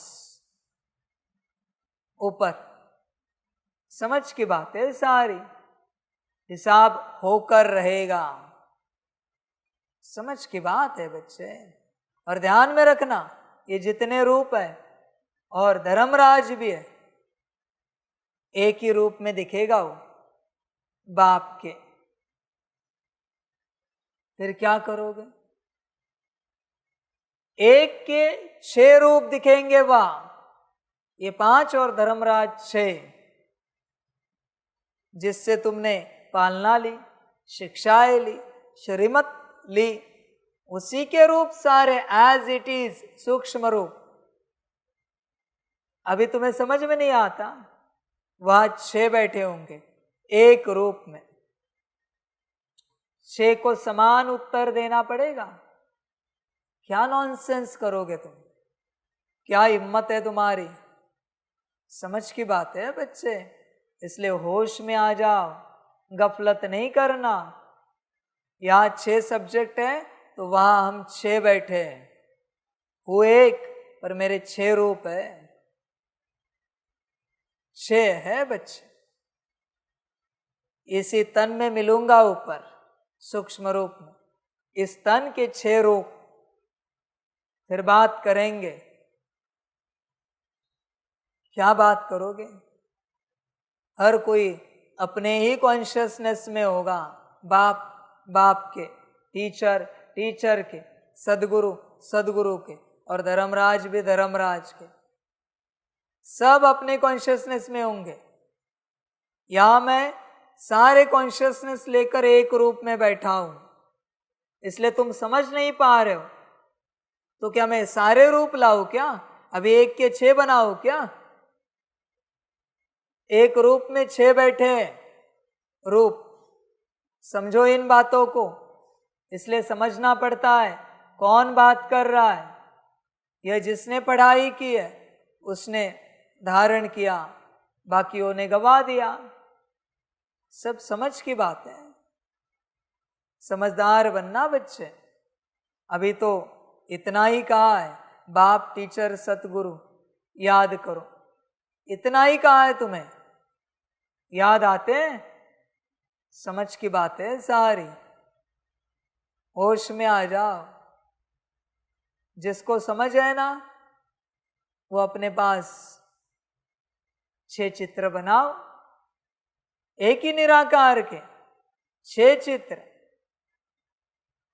ऊपर समझ की बात है सारी। हिसाब होकर रहेगा, समझ की बात है बच्चे। और ध्यान में रखना, ये जितने रूप है और धर्मराज भी है, एक ही रूप में दिखेगा वो, बाप के। फिर क्या करोगे? एक के 6 रूप दिखेंगे वहां, ये 5 और धर्मराज 6, जिससे तुमने पालना ली, शिक्षाएं ली, श्रीमत ली, उसी के रूप सारे एज इट इज, सूक्ष्म रूप। अभी तुम्हें समझ में नहीं आता, वहां 6 बैठे होंगे एक रूप में। 6 को समान उत्तर देना पड़ेगा। क्या नॉनसेंस करोगे तुम? क्या हिम्मत है तुम्हारी? समझ की बात है बच्चे। इसलिए होश में आ जाओ, गफलत नहीं करना। यहाँ 6 सब्जेक्ट है तो वहां हम 6 बैठे हैं। वो एक पर मेरे 6 रूप है, 6 है बच्चे। इसी तन में मिलूंगा ऊपर सूक्ष्म रूप में, इस तन के 6 रूप। फिर बात करेंगे। क्या बात करोगे? हर कोई अपने ही कॉन्शियसनेस में होगा, बाप बाप के, टीचर टीचर के, सदगुरु सदगुरु के, और धर्मराज भी धर्मराज के। सब अपने कॉन्शियसनेस में होंगे। यहां मैं सारे कॉन्शियसनेस लेकर एक रूप में बैठा हूं, इसलिए तुम समझ नहीं पा रहे हो। तो क्या मैं सारे रूप लाऊं क्या? अभी एक के 6 बनाऊं क्या? एक रूप में 6 बैठे रूप। समझो इन बातों को, इसलिए समझना पड़ता है कौन बात कर रहा है। यह जिसने पढ़ाई की है उसने धारण किया, बाकियों ने गवा दिया। सब समझ की बात है। समझदार बनना बच्चे। अभी तो इतना ही कहा है, बाप टीचर सतगुरु याद करो, इतना ही कहा है तुम्हें। याद आते हैं? समझ की बात है सारी। होश में आ जाओ। जिसको समझ है ना, वो अपने पास 6 चित्र बनाओ, एक ही निराकार के 6 चित्र।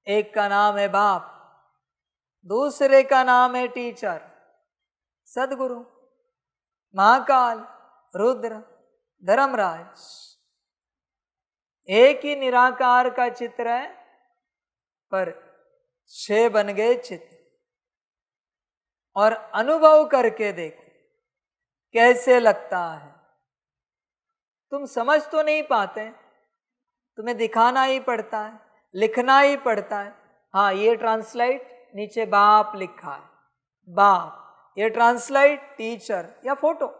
एक का नाम है बाप, दूसरे का नाम है टीचर सदगुरु, महाकाल, रुद्र, धर्मराज। एक ही निराकार का चित्र है, पर 6 बन गए चित्र। और अनुभव करके देखो कैसे लगता है। तुम समझ तो नहीं पाते, तुम्हें दिखाना ही पड़ता है, लिखना ही पड़ता है। हाँ, ये ट्रांसलेट, नीचे बाप लिखा है, बाप। ये ट्रांसलेट टीचर या फोटो,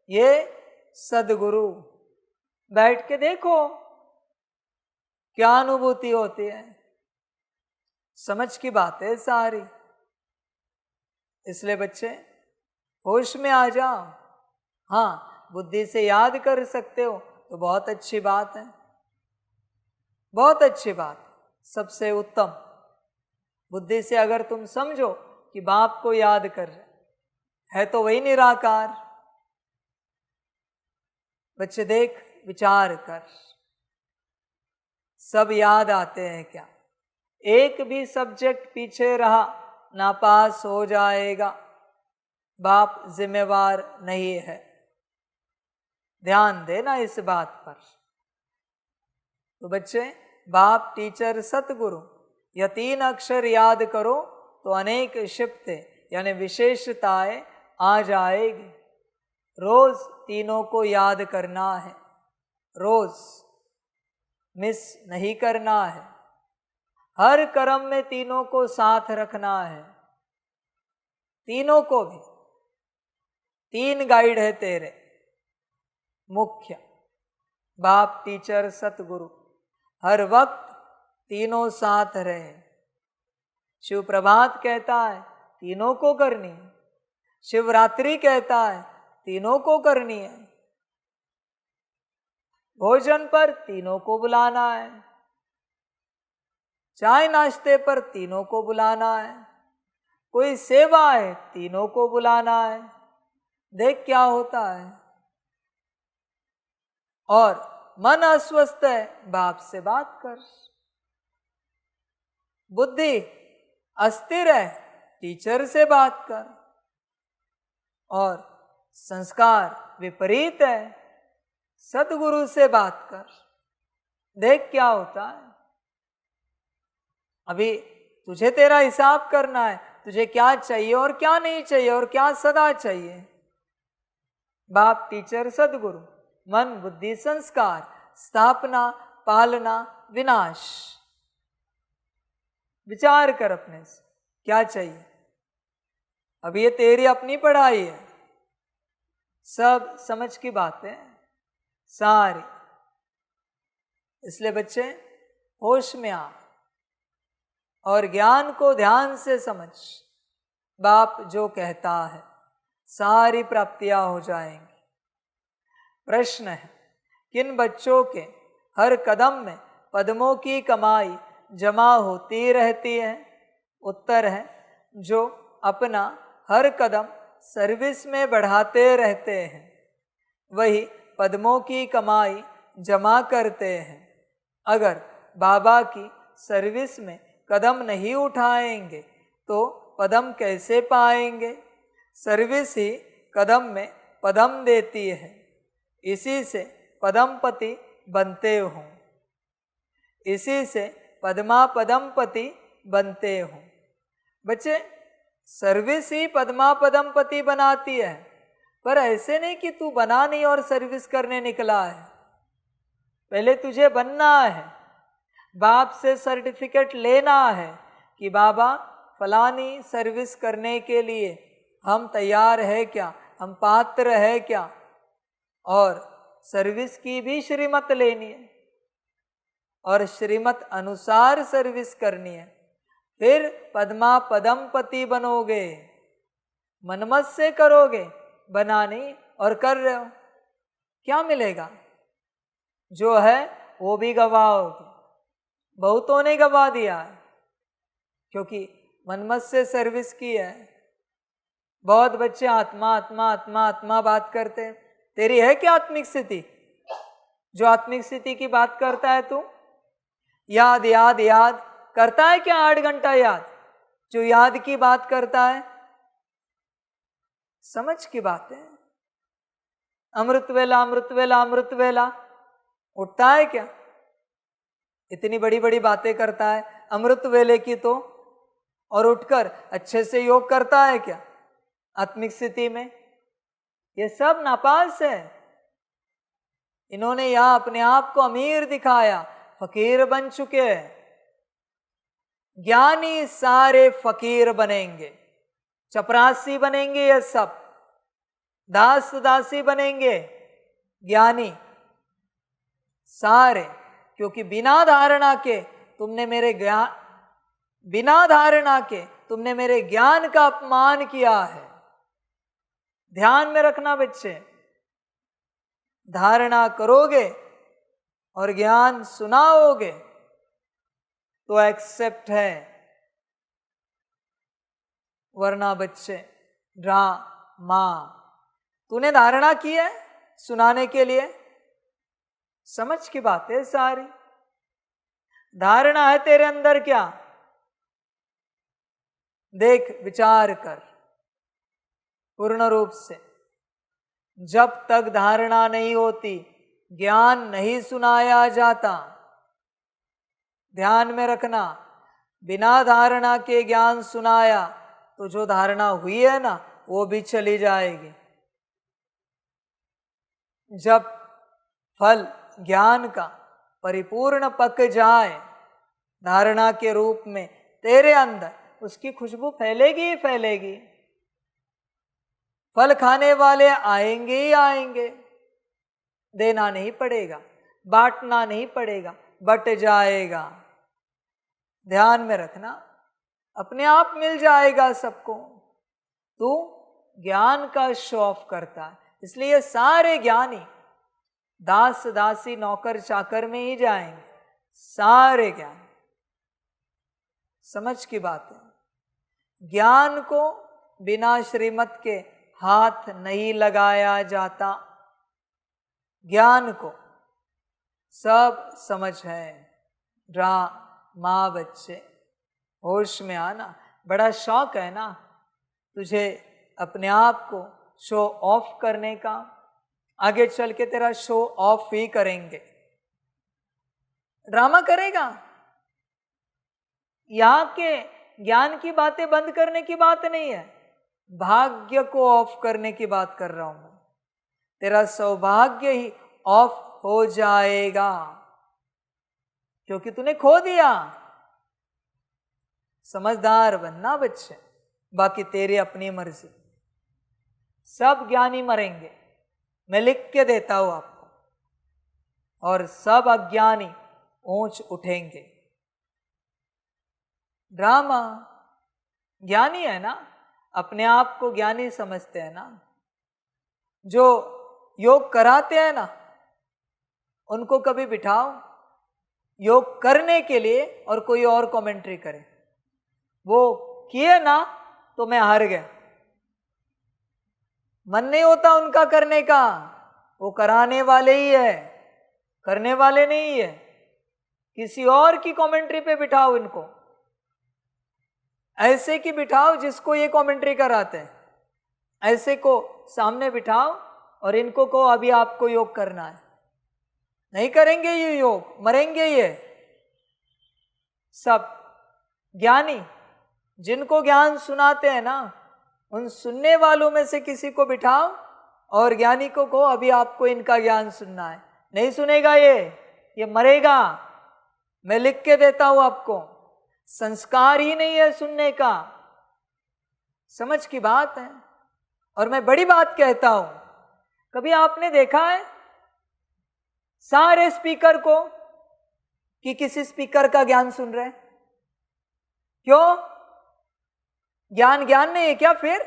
ये सदगुरु। बैठ के देखो क्या अनुभूति होती है। समझ की बात है सारी। इसलिए बच्चे होश में आ जाओ। हाँ, बुद्धि से याद कर सकते हो तो बहुत अच्छी बात है, बहुत अच्छी बात। सबसे उत्तम बुद्धि से अगर तुम समझो कि बाप को याद कर रहे है तो वही निराकार। बच्चे देख, विचार कर। सब याद आते हैं क्या? एक भी सब्जेक्ट पीछे रहा नापास हो जाएगा, बाप जिम्मेवार नहीं है। ध्यान देना इस बात पर। तो बच्चे, बाप, टीचर, सतगुरु, यह 3 अक्षर याद करो तो अनेक शिफ्तें यानी विशेषताएं आ जाएगी। रोज तीनों को याद करना है, रोज मिस नहीं करना है। हर कर्म में तीनों को साथ रखना है, तीनों को भी। 3 गाइड है तेरे मुख्य, बाप, टीचर, सतगुरु। हर वक्त तीनों साथ रहे। शिव प्रभात कहता है तीनों को करनी है, शिवरात्रि कहता है तीनों को करनी है, भोजन पर तीनों को बुलाना है, चाय नाश्ते पर तीनों को बुलाना है, कोई सेवा है तीनों को बुलाना है। देख क्या होता है। और मन अस्वस्थ है, बाप से बात कर। बुद्धि अस्थिर है, टीचर से बात कर। और संस्कार विपरीत है, सतगुरु से बात कर। देख क्या होता है। अभी तुझे तेरा हिसाब करना है, तुझे क्या चाहिए और क्या नहीं चाहिए और क्या सदा चाहिए। बाप, टीचर, सतगुरु, मन, बुद्धि, संस्कार, स्थापना, पालना, विनाश। विचार कर अपने से क्या चाहिए। अब ये तेरी अपनी पढ़ाई है, सब समझ की बातें सारी। इसलिए बच्चे होश में आ और ज्ञान को ध्यान से समझ। बाप जो कहता है सारी प्राप्तियां हो जाएंगी। प्रश्न है, किन बच्चों के हर कदम में पद्मों की कमाई जमा होती रहती है? उत्तर है, जो अपना हर कदम सर्विस में बढ़ाते रहते हैं वही पद्मों की कमाई जमा करते हैं। अगर बाबा की सर्विस में कदम नहीं उठाएंगे तो पदम कैसे पाएंगे? सर्विस ही कदम में पदम देती है, इसी से पदमपति बनते हो, इसी से पद्मा पदमपति बनते हो। बच्चे, सर्विस ही पद्मा पदमपति बनाती है, पर ऐसे नहीं कि तू बना नहीं और सर्विस करने निकला है। पहले तुझे बनना है, बाप से सर्टिफिकेट लेना है कि बाबा फलानी सर्विस करने के लिए हम तैयार है क्या, हम पात्र है क्या। और सर्विस की भी श्रीमत लेनी है और श्रीमत अनुसार सर्विस करनी है। फिर पद्मा पदमपति बनोगे, मनमत से करोगे, बना नहीं और कर रहे हो, क्या मिलेगा? जो है वो भी गवाओगे। बहुतों ने गवा दिया है क्योंकि मनमत से सर्विस की है। बहुत बच्चे आत्मा आत्मा आत्मा आत्मा बात करते हैं। तेरी है क्या आत्मिक स्थिति? जो आत्मिक स्थिति की बात करता है तू, याद याद याद करता है क्या? 8 घंटा याद जो याद की बात करता है? समझ की बात है। अमृत वेला अमृत वेला अमृत वेला उठता है क्या? इतनी बड़ी बड़ी बातें करता है अमृत वेले की तो, और उठकर अच्छे से योग करता है क्या आत्मिक स्थिति में? ये सब नापास है। इन्होंने यहां अपने आप को अमीर दिखाया, फकीर बन चुके हैं। ज्ञानी सारे फकीर बनेंगे, चपरासी बनेंगे, ये सब दास दासी बनेंगे। ज्ञानी सारे, क्योंकि बिना धारणा के तुमने मेरे ज्ञान का अपमान किया है। ध्यान में रखना बच्चे, धारणा करोगे और ज्ञान सुनाओगे तो एक्सेप्ट है, वरना बच्चे ड्रामा। तूने धारणा की है सुनाने के लिए, समझ की बात है सारी। धारणा है तेरे अंदर क्या? देख, विचार कर पूर्ण रूप से। जब तक धारणा नहीं होती, ज्ञान नहीं सुनाया जाता। ध्यान में रखना, बिना धारणा के ज्ञान सुनाया तो जो धारणा हुई है ना, वो भी चली जाएगी। जब फल ज्ञान का परिपूर्ण पक जाए धारणा के रूप में तेरे अंदर, उसकी खुशबू फैलेगी ही फैलेगी। फल खाने वाले आएंगे ही आएंगे। देना नहीं पड़ेगा, बांटना नहीं पड़ेगा, बट जाएगा। ध्यान में रखना, अपने आप मिल जाएगा सबको। तू ज्ञान का शो ऑफ करता है, इसलिए सारे ज्ञानी दास दासी नौकर चाकर में ही जाएंगे। सारे ज्ञान, समझ की बात है। ज्ञान को बिना श्रीमत के हाथ नहीं लगाया जाता। ज्ञान को सब समझ है। माँ बच्चे, होश में आना। बड़ा शौक है ना तुझे अपने आप को शो ऑफ करने का। आगे चल के तेरा शो ऑफ ही करेंगे। ड्रामा करेगा। यहाँ के ज्ञान की बातें बंद करने की बात नहीं है, भाग्य को ऑफ करने की बात कर रहा हूं। तेरा सौभाग्य ही ऑफ हो जाएगा, क्योंकि तूने खो दिया। समझदार बनना बच्चे, बाकी तेरी अपनी मर्जी। सब ज्ञानी मरेंगे, मैं लिख के देता हूं आपको, और सब अज्ञानी ऊंच उठेंगे। ड्रामा, ज्ञानी है ना, अपने आप को ज्ञानी समझते हैं ना। जो योग कराते हैं ना, उनको कभी बिठाओ योग करने के लिए और कोई और कमेंट्री करे। वो किए ना तो मैं हार गया, मन नहीं होता उनका करने का। वो कराने वाले ही है, करने वाले नहीं है। किसी और की कमेंट्री पे बिठाओ इनको, ऐसे की बिठाओ जिसको ये कमेंट्री कराते हैं। ऐसे को सामने बिठाओ और इनको को अभी आपको योग करना है। नहीं करेंगे ये योग, मरेंगे ये सब। ज्ञानी जिनको ज्ञान सुनाते हैं ना, उन सुनने वालों में से किसी को बिठाओ और ज्ञानी को कहो अभी आपको इनका ज्ञान सुनना है। नहीं सुनेगा ये मरेगा। मैं लिख के देता हूं आपको, संस्कार ही नहीं है सुनने का। समझ की बात है। और मैं बड़ी बात कहता हूं, कभी आपने देखा है सारे स्पीकर को कि किसी स्पीकर का ज्ञान सुन रहे हैं? क्यों? ज्ञान नहीं है क्या? फिर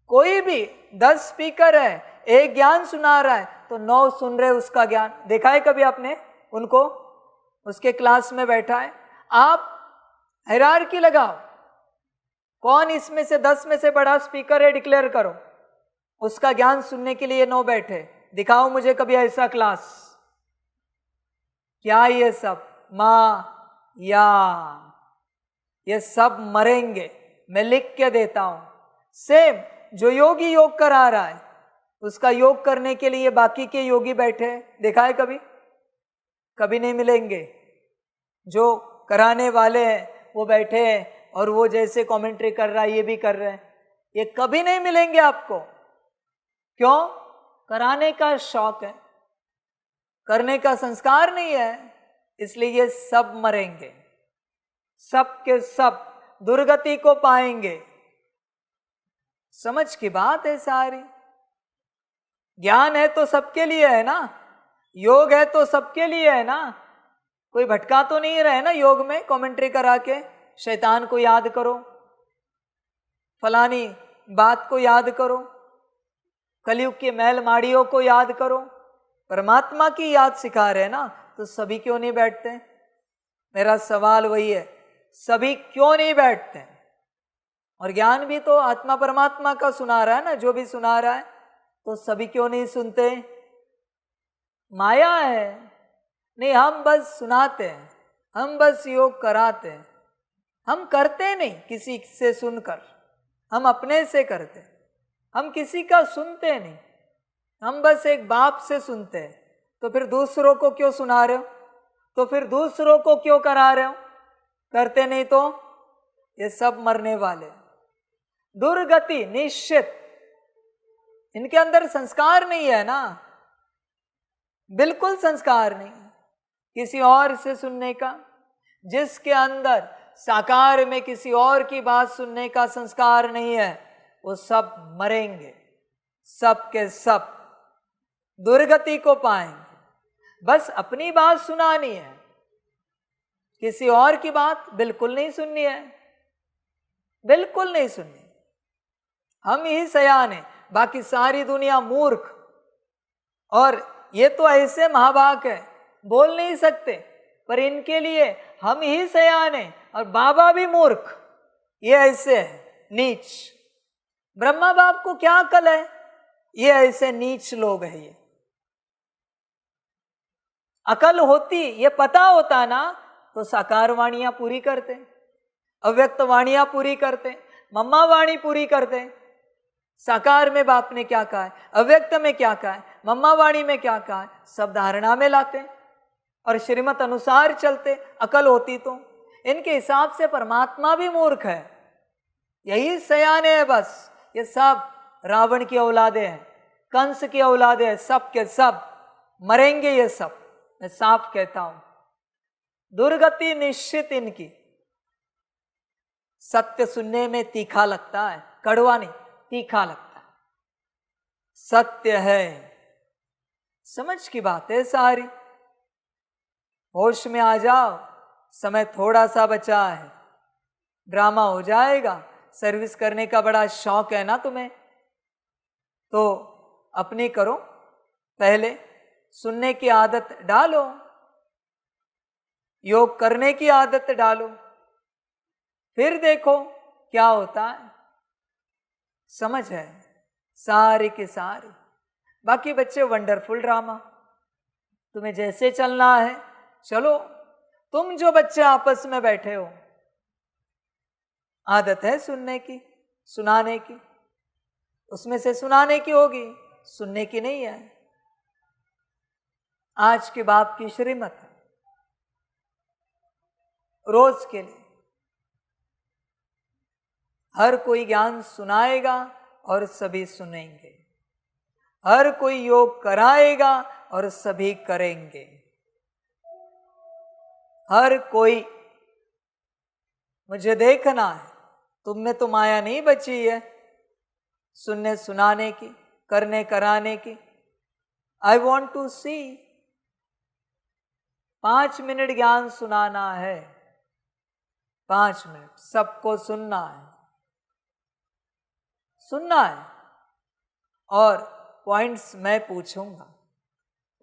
कोई भी 10 स्पीकर है, एक ज्ञान सुना रहा है तो 9 सुन रहे उसका ज्ञान। देखा है कभी आपने उनको? उसके क्लास में बैठा है, आप हायरार्की लगाओ, कौन इसमें से 10 में से बड़ा स्पीकर है, डिक्लेयर करो। उसका ज्ञान सुनने के लिए 9 बैठे। दिखाओ मुझे कभी ऐसा क्लास। क्या ये सब माँ या ये सब मरेंगे। मैं लिख के देता हूं। सेम जो योगी योग करा रहा है, उसका योग करने के लिए बाकी के योगी बैठे। देखा है कभी? कभी नहीं मिलेंगे। जो कराने वाले हैं वो बैठे हैं और वो जैसे कमेंट्री कर रहा है ये भी कर रहे हैं। ये कभी नहीं मिलेंगे आपको। क्यों? कराने का शौक है, करने का संस्कार नहीं है, इसलिए ये सब मरेंगे। सब के सब दुर्गति को पाएंगे। समझ की बात है सारी। ज्ञान है तो सबके लिए है ना, योग है तो सबके लिए है ना। कोई भटका तो नहीं रहे ना योग में कमेंट्री करा के। शैतान को याद करो, फलानी बात को याद करो, कलयुग के मैल माड़ियों को याद करो। परमात्मा की याद सिखा रहे हैं ना, तो सभी क्यों नहीं बैठते? मेरा सवाल वही है, सभी क्यों नहीं बैठते? और ज्ञान भी तो आत्मा परमात्मा का सुना रहा है ना, जो भी सुना रहा है, तो सभी क्यों नहीं सुनते? माया है। नहीं, हम बस सुनाते हैं। हम बस योग कराते हैं, हम करते नहीं किसी से सुनकर, हम अपने से करते हैं। हम किसी का सुनते नहीं, हम बस एक बाप से सुनते हैं। तो फिर दूसरों को क्यों सुना रहे हो? तो फिर दूसरों को क्यों करा रहे हो? करते नहीं तो ये सब मरने वाले, दुर्गति निश्चित। इनके अंदर संस्कार नहीं है ना, बिल्कुल संस्कार नहीं किसी और से सुनने का। जिसके अंदर साकार में किसी और की बात सुनने का संस्कार नहीं है, वो सब मरेंगे, सब के सब दुर्गति को पाएंगे। बस अपनी बात सुनानी है, किसी और की बात बिल्कुल नहीं सुननी है, बिल्कुल नहीं सुननी। हम ही सयान हैं, बाकी सारी दुनिया मूर्ख। और ये तो ऐसे महाभाग है, बोल नहीं सकते, पर इनके लिए हम ही सयान हैं और बाबा भी मूर्ख। ये ऐसे है नीच। ब्रह्मा बाप को क्या अकल है? ये ऐसे नीच लोग हैं। ये अकल होती, ये पता होता ना, तो साकार वाणियां पूरी करते, अव्यक्त वाणियां पूरी करते, मम्मा वाणी पूरी करते। साकार में बाप ने क्या कहा है, अव्यक्त में क्या कहा है, मम्मा वाणी में क्या कहा है, सब धारणा में लाते और श्रीमत अनुसार चलते। अकल होती तो इनके हिसाब से परमात्मा भी मूर्ख है, यही सयाने है। बस ये सब रावण की औलादे हैं, कंस की औलादे हैं, सब के सब मरेंगे ये सब, मैं साफ कहता हूं। दुर्गति निश्चित इनकी। सत्य सुनने में तीखा लगता है, कड़वा नहीं, तीखा लगता है। सत्य है, समझ की बात है सारी। होश में आ जाओ, समय थोड़ा सा बचा है, ड्रामा हो जाएगा। सर्विस करने का बड़ा शौक है ना तुम्हें, तो अपनी करो, पहले सुनने की आदत डालो, योग करने की आदत डालो, फिर देखो क्या होता है। समझ है सारी की सारी। बाकी बच्चे वंडरफुल ड्रामा, तुम्हें जैसे चलना है चलो। तुम जो बच्चे आपस में बैठे हो, आदत है सुनने की, सुनाने की, उसमें से सुनाने की होगी, सुनने की नहीं है। आज के बाप की श्रीमत रोज के लिए हर कोई ज्ञान सुनाएगा और सभी सुनेंगे, हर कोई योग कराएगा और सभी करेंगे। हर कोई, मुझे देखना है, तुम में तो माया नहीं बची है सुनने सुनाने की, करने कराने की। I want to see. 5 minute ज्ञान सुनाना है, 5 मिनट सबको सुनना है, सुनना है। और पॉइंट्स मैं पूछूंगा,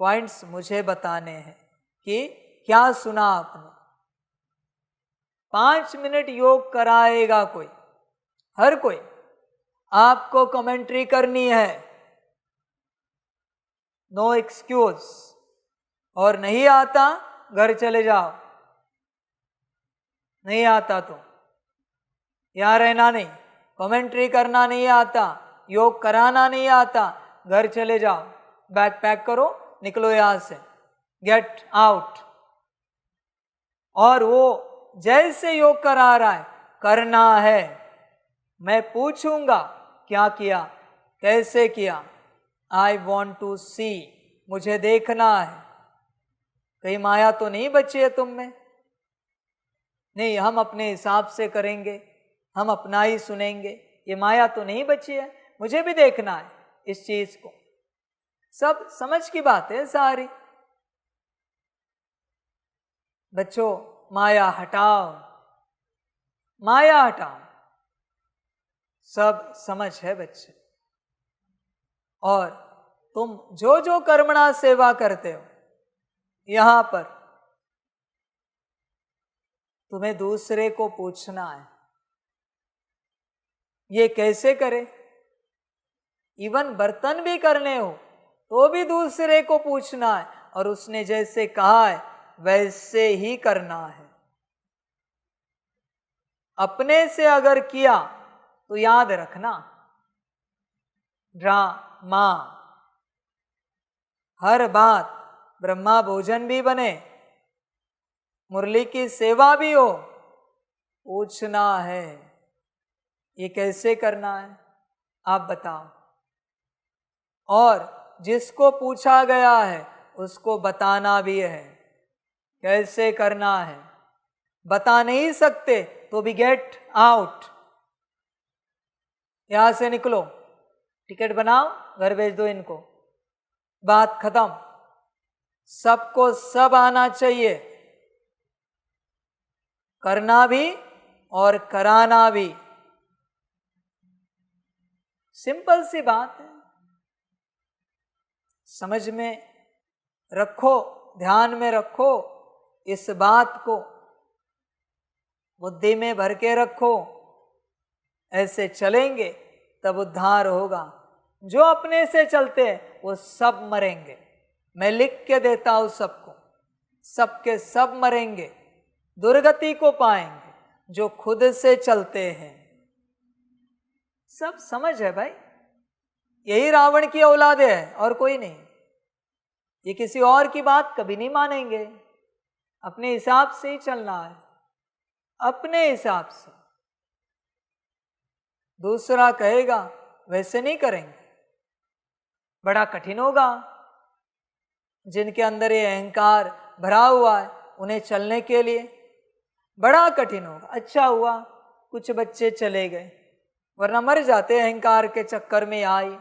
पॉइंट्स मुझे बताने हैं कि क्या सुना आपने। 5 मिनट योग कराएगा कोई, हर कोई। आपको कमेंट्री करनी है, नो एक्सक्यूज। और नहीं आता घर चले जाओ, नहीं आता तो यहाँ रहना नहीं। कमेंट्री करना नहीं आता, योग कराना नहीं आता, घर चले जाओ, बैग पैक करो, निकलो यहां से, गेट आउट। और वो जैसे योग करा रहा है करना है। मैं पूछूंगा क्या किया, कैसे किया। आई वॉन्ट टू सी, मुझे देखना है। कहीं माया तो नहीं बची है तुम में? नहीं, हम अपने हिसाब से करेंगे, हम अपना ही सुनेंगे, ये माया तो नहीं बची है। मुझे भी देखना है इस चीज को। सब समझ की बात है सारी। बच्चों, माया हटाओ, माया हटाओ। सब समझ है बच्चे। और तुम जो जो कर्मणा सेवा करते हो यहां पर, तुम्हें दूसरे को पूछना है ये कैसे करे। इवन बर्तन भी करने हो तो भी दूसरे को पूछना है, और उसने जैसे कहा है वैसे ही करना है। अपने से अगर किया तो याद रखना, ड्रामा, हर बात ब्रह्मा भोजन भी बने, मुरली की सेवा भी हो, पूछना है ये कैसे करना है, आप बताओ। और जिसको पूछा गया है उसको बताना भी है कैसे करना है। बता नहीं सकते तो भी गेट आउट, यहां से निकलो, टिकट बनाओ, घर भेज दो इनको, बात खत्म। सबको सब आना चाहिए, करना भी और कराना भी। सिंपल सी बात है, समझ में रखो, ध्यान में रखो, इस बात को बुद्धि में भर के रखो। ऐसे चलेंगे तब उद्धार होगा। जो अपने से चलते हैं वो सब मरेंगे, मैं लिख के देता हूं सबको, सबके सब मरेंगे, दुर्गति को पाएंगे। जो खुद से चलते हैं, सब समझ है भाई, यही रावण की औलादे है और कोई नहीं। ये किसी और की बात कभी नहीं मानेंगे, अपने हिसाब से ही चलना है, अपने हिसाब से। दूसरा कहेगा वैसे नहीं करेंगे, बड़ा कठिन होगा। जिनके अंदर ये अहंकार भरा हुआ है उन्हें चलने के लिए बड़ा कठिन होगा। अच्छा हुआ कुछ बच्चे चले गए, वरना मर जाते अहंकार के चक्कर में, आई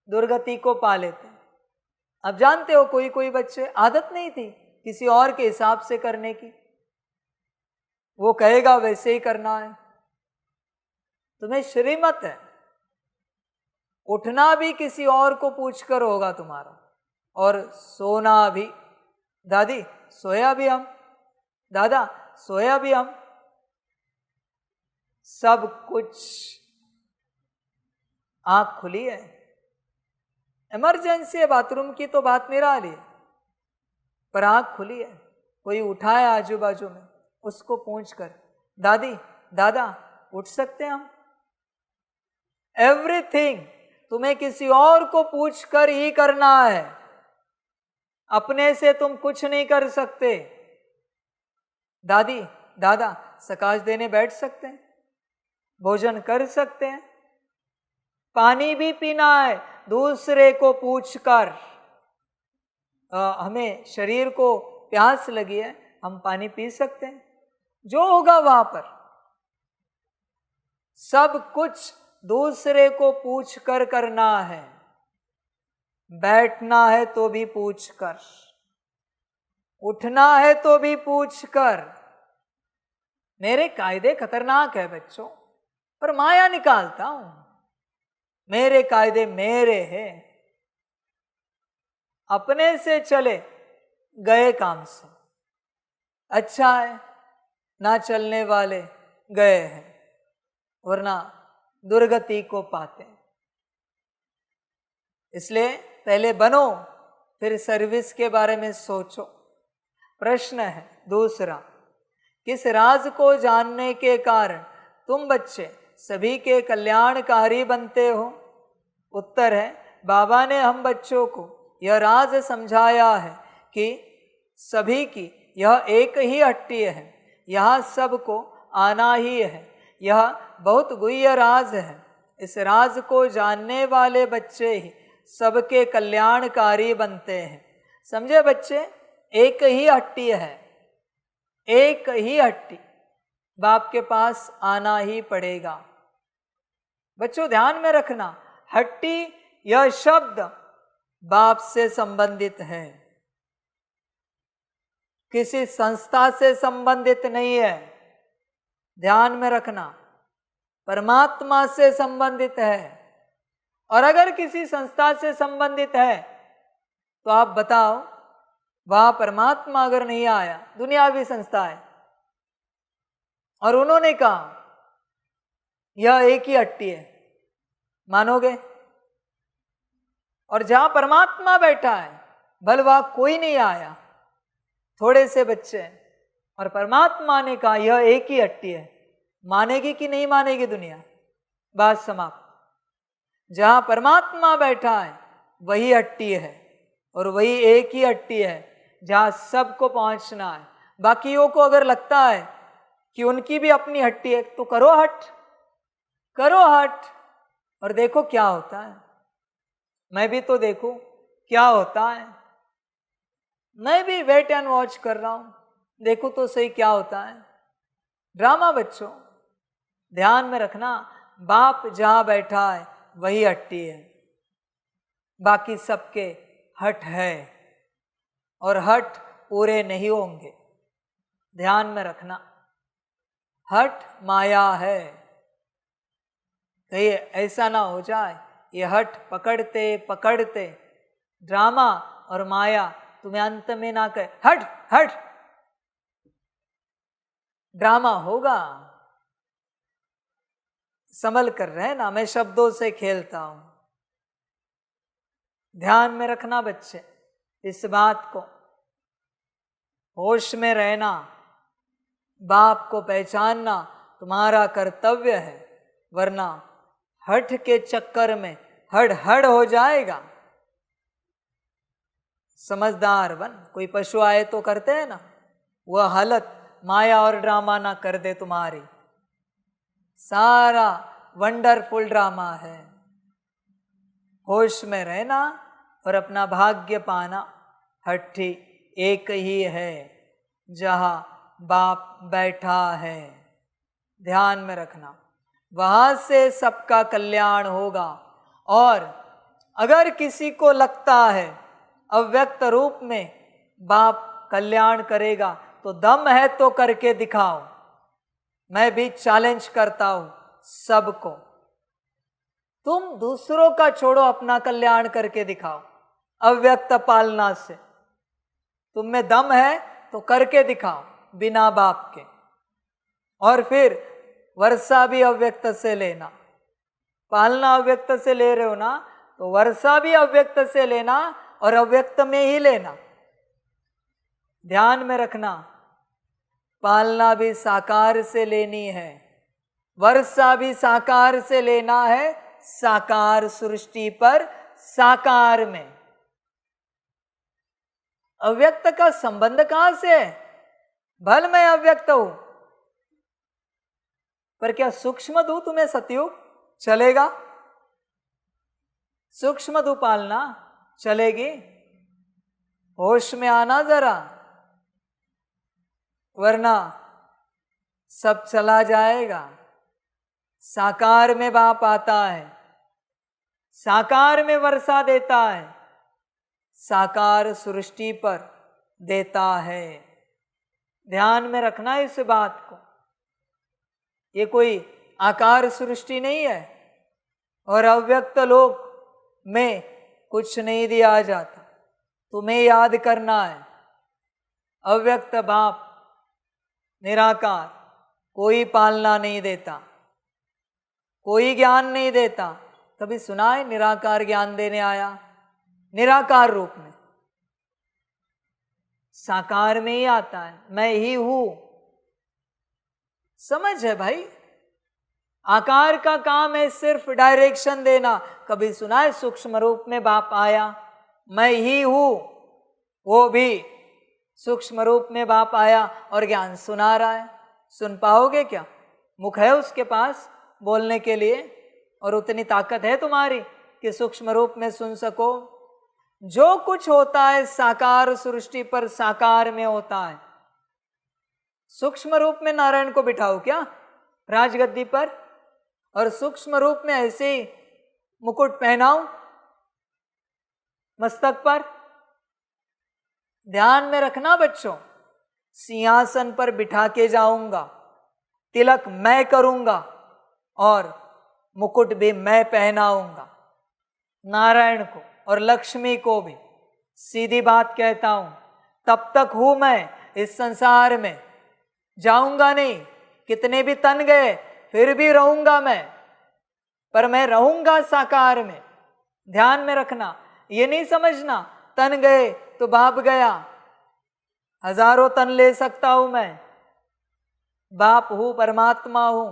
दुर्गति को पा लेते। अब जानते हो कोई कोई बच्चे आदत नहीं थी किसी और के हिसाब से करने की, वो कहेगा वैसे ही करना है। तुम्हें श्रीमत है, उठना भी किसी और को पूछकर होगा तुम्हारा, और सोना भी। दादी सोया भी हम, दादा सोया भी हम, सब कुछ। आंख खुली है, इमरजेंसी है बाथरूम की तो बात निरा ली, पर आंख खुली है। कोई उठा है आजू बाजू में, उसको पूछकर दादी दादा उठ सकते हैं हम। एवरीथिंग तुम्हें किसी और को पूछकर ही करना है, अपने से तुम कुछ नहीं कर सकते। दादी दादा सकाश देने बैठ सकते हैं, भोजन कर सकते हैं, पानी भी पीना है दूसरे को पूछकर। हमें शरीर को प्यास लगी है, हम पानी पी सकते हैं, जो होगा वहां पर। सब कुछ दूसरे को पूछकर करना है, बैठना है तो भी पूछकर, उठना है तो भी पूछकर। मेरे कायदे खतरनाक है बच्चों, पर माया निकालता हूं। मेरे कायदे मेरे हैं, अपने से चले गए काम से। अच्छा है ना चलने वाले गए हैं, वरना दुर्गति को पाते। इसलिए पहले बनो, फिर सर्विस के बारे में सोचो। प्रश्न है दूसरा, किस राज को जानने के कारण तुम बच्चे सभी के कल्याणकारी बनते हो? उत्तर है, बाबा ने हम बच्चों को यह राज समझाया है कि सभी की यह एक ही हट्टी है, यहाँ सबको आना ही है। यह बहुत गुह्य राज है। इस राज को जानने वाले बच्चे ही सबके कल्याणकारी बनते हैं। समझे बच्चे, एक ही हट्टी है, एक ही हट्टी, बाप के पास आना ही पड़ेगा। बच्चों ध्यान में रखना, हट्टी यह शब्द बाप से संबंधित है, किसी संस्था से संबंधित नहीं है। ध्यान में रखना, परमात्मा से संबंधित है। और अगर किसी संस्था से संबंधित है तो आप बताओ, वह परमात्मा अगर नहीं आया, दुनियावी संस्था है, और उन्होंने कहा यह एक ही हट्टी है, मानोगे? और जहां परमात्मा बैठा है, भले वहां कोई नहीं आया, थोड़े से बच्चे हैं, और परमात्मा ने कहा यह एक ही हट्टी है, मानेगी कि नहीं मानेगी दुनिया? बात समाप्त। जहां परमात्मा बैठा है वही हट्टी है, और वही एक ही हट्टी है जहां सबको पहुंचना है। बाकियों को अगर लगता है कि उनकी भी अपनी हट्टी है तो करो हट, करो हट, और देखो क्या होता है। मैं भी तो देखूं क्या होता है। मैं भी वेट एंड वॉच कर रहा हूं, देखो तो सही क्या होता है। ड्रामा बच्चों, ध्यान में रखना, बाप जहां बैठा है वही हट्टी है, बाकी सबके हट है, और हट पूरे नहीं होंगे। ध्यान में रखना, हट माया है। कहीं ऐसा ना हो जाए ये हट पकड़ते पकड़ते ड्रामा और माया तुम्हें अंत में ना कहे हट हट। ड्रामा होगा, संभल कर रहना, मैं शब्दों से खेलता हूं। ध्यान में रखना बच्चे इस बात को, होश में रहना, बाप को पहचानना तुम्हारा कर्तव्य है, वरना हठ के चक्कर में हड़ हड़ हो जाएगा। समझदार बन, कोई पशु आए तो करते हैं ना, वह हालत माया और ड्रामा ना कर दे तुम्हारी। सारा वंडरफुल ड्रामा है। होश में रहना और अपना भाग्य पाना। हट्ठी एक ही है जहां बाप बैठा है, ध्यान में रखना, वहां से सबका कल्याण होगा। और अगर किसी को लगता है अव्यक्त रूप में बाप कल्याण करेगा तो दम है तो करके दिखाओ। मैं भी चैलेंज करता हूं सबको, तुम दूसरों का छोड़ो, अपना कल्याण करके दिखाओ अव्यक्त पालना से। तुम में दम है तो करके दिखाओ बिना बाप के। और फिर वर्षा भी अव्यक्त से लेना, पालना अव्यक्त से ले रहे हो ना, तो वर्षा भी अव्यक्त से लेना और अव्यक्त में ही लेना। ध्यान में रखना, पालना भी साकार से लेनी है, वर्षा भी साकार से लेना है, साकार सृष्टि पर साकार में। अव्यक्त का संबंध कहां से है? भल मैं अव्यक्त हूं, पर क्या सूक्ष्म दू तुम्हें सतयुग चलेगा? सूक्ष्म दू पालना चलेगी? होश में आना जरा, वरना सब चला जाएगा। साकार में बाप आता है, साकार में वर्षा देता है, साकार सृष्टि पर देता है। ध्यान में रखना इस बात को। ये कोई आकार सृष्टि नहीं है, और अव्यक्त लोक में कुछ नहीं दिया जाता। तुम्हें याद करना है, अव्यक्त बाप निराकार, कोई पालना नहीं देता, कोई ज्ञान नहीं देता। कभी सुना है निराकार ज्ञान देने आया? निराकार रूप में, साकार में ही आता है, मैं ही हूं। समझ है भाई? आकार का काम है सिर्फ डायरेक्शन देना। कभी सुना है सूक्ष्म रूप में बाप आया? मैं ही हूं, वो भी सूक्ष्म रूप में बाप आया और ज्ञान सुना रहा है। सुन पाओगे क्या? मुख है उसके पास बोलने के लिए, और उतनी ताकत है तुम्हारी कि सूक्ष्म रूप में सुन सको? जो कुछ होता है साकार सृष्टि पर साकार में होता है। सूक्ष्म रूप में नारायण को बिठाओ क्या राजगद्दी पर, और सूक्ष्म रूप में ऐसे ही मुकुट पहनाओ मस्तक पर? ध्यान में रखना बच्चों, सिंहासन पर बिठा के जाऊंगा, तिलक मैं करूंगा और मुकुट भी मैं पहनाऊंगा, नारायण को और लक्ष्मी को भी। सीधी बात कहता हूं, तब तक हूं मैं इस संसार में, जाऊंगा नहीं। कितने भी तन गए फिर भी रहूंगा मैं, पर मैं रहूंगा साकार में। ध्यान में रखना, ये नहीं समझना तन गए तो बाप गया, हजारों तन ले सकता हूं मैं। बाप हूँ, परमात्मा हूँ।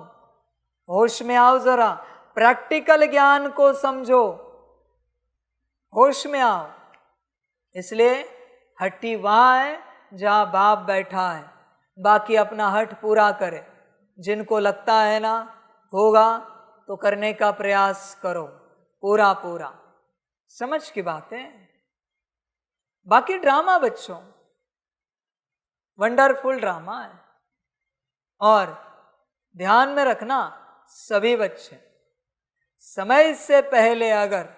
होश में आओ जरा, प्रैक्टिकल ज्ञान को समझो, होश में आओ। इसलिए हट्टी वहाँ है जहाँ बाप बैठा है, बाकी अपना हट पूरा करे। जिनको लगता है ना होगा तो करने का प्रयास करो, पूरा पूरा। समझ की बात है। बाकी ड्रामा बच्चों वंडरफुल ड्रामा है। और ध्यान में रखना सभी बच्चे, समय से पहले अगर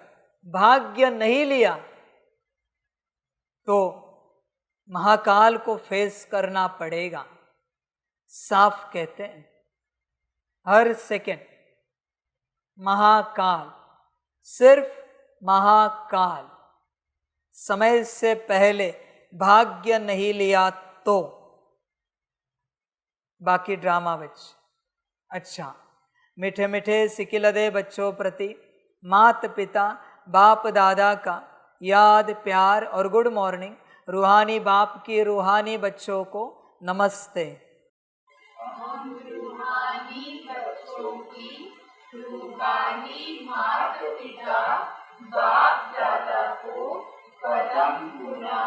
भाग्य नहीं लिया तो महाकाल को फेस करना पड़ेगा। साफ कहते हैं हर सेकंड महाकाल, सिर्फ महाकाल। समय से पहले भाग्य नहीं लिया तो बाकी ड्रामा बच्चे। अच्छा, मीठे मीठे सिकिलदे बच्चों प्रति माता पिता बाप दादा का याद प्यार और गुड मॉर्निंग। रूहानी बाप की रूहानी बच्चों को नमस्ते। रूहानी बच्चों की रूहानी माता पिता बाप दादा को कदम गुना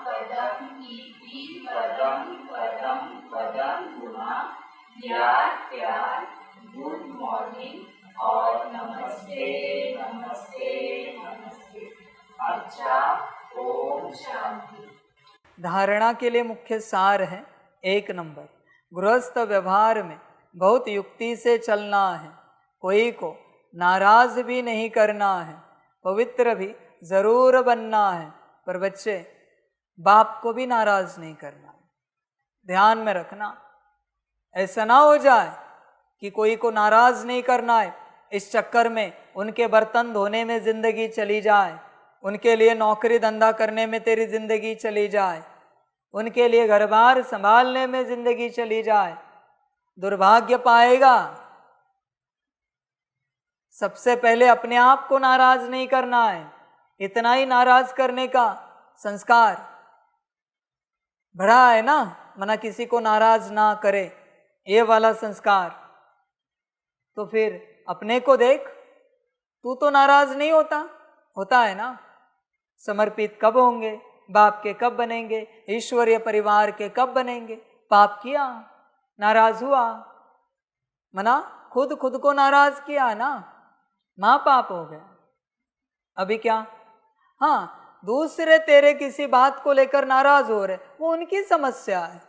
कदम कीर्ति कदम कदम कदम गुना याद प्यार गुड मॉर्निंग और नमस्ते नमस्ते नमस्ते। अच्छा, ओम शांति। धारणा के लिए मुख्य सार है 1 नंबर, गृहस्थ व्यवहार में बहुत युक्ति से चलना है। कोई को नाराज भी नहीं करना है, पवित्र भी जरूर बनना है, पर बच्चे बाप को भी नाराज नहीं करना है। ध्यान में रखना, ऐसा ना हो जाए कि कोई को नाराज नहीं करना है, इस चक्कर में उनके बर्तन धोने में जिंदगी चली जाए, उनके लिए नौकरी धंधा करने में तेरी जिंदगी चली जाए, उनके लिए घर बार संभालने में जिंदगी चली जाए, दुर्भाग्य पाएगा। सबसे पहले अपने आप को नाराज नहीं करना है। इतना ही नाराज करने का संस्कार बड़ा है ना, मना किसी को नाराज ना करे, ये वाला संस्कार। तो फिर अपने को देख, तू तो नाराज नहीं होता है ना। समर्पित कब होंगे, बाप के कब बनेंगे, ईश्वरीय परिवार के कब बनेंगे। पाप किया, नाराज हुआ, मना खुद को नाराज किया ना, माँ पाप हो गया। अभी क्या, हाँ दूसरे तेरे किसी बात को लेकर नाराज हो रहे, वो उनकी समस्या है।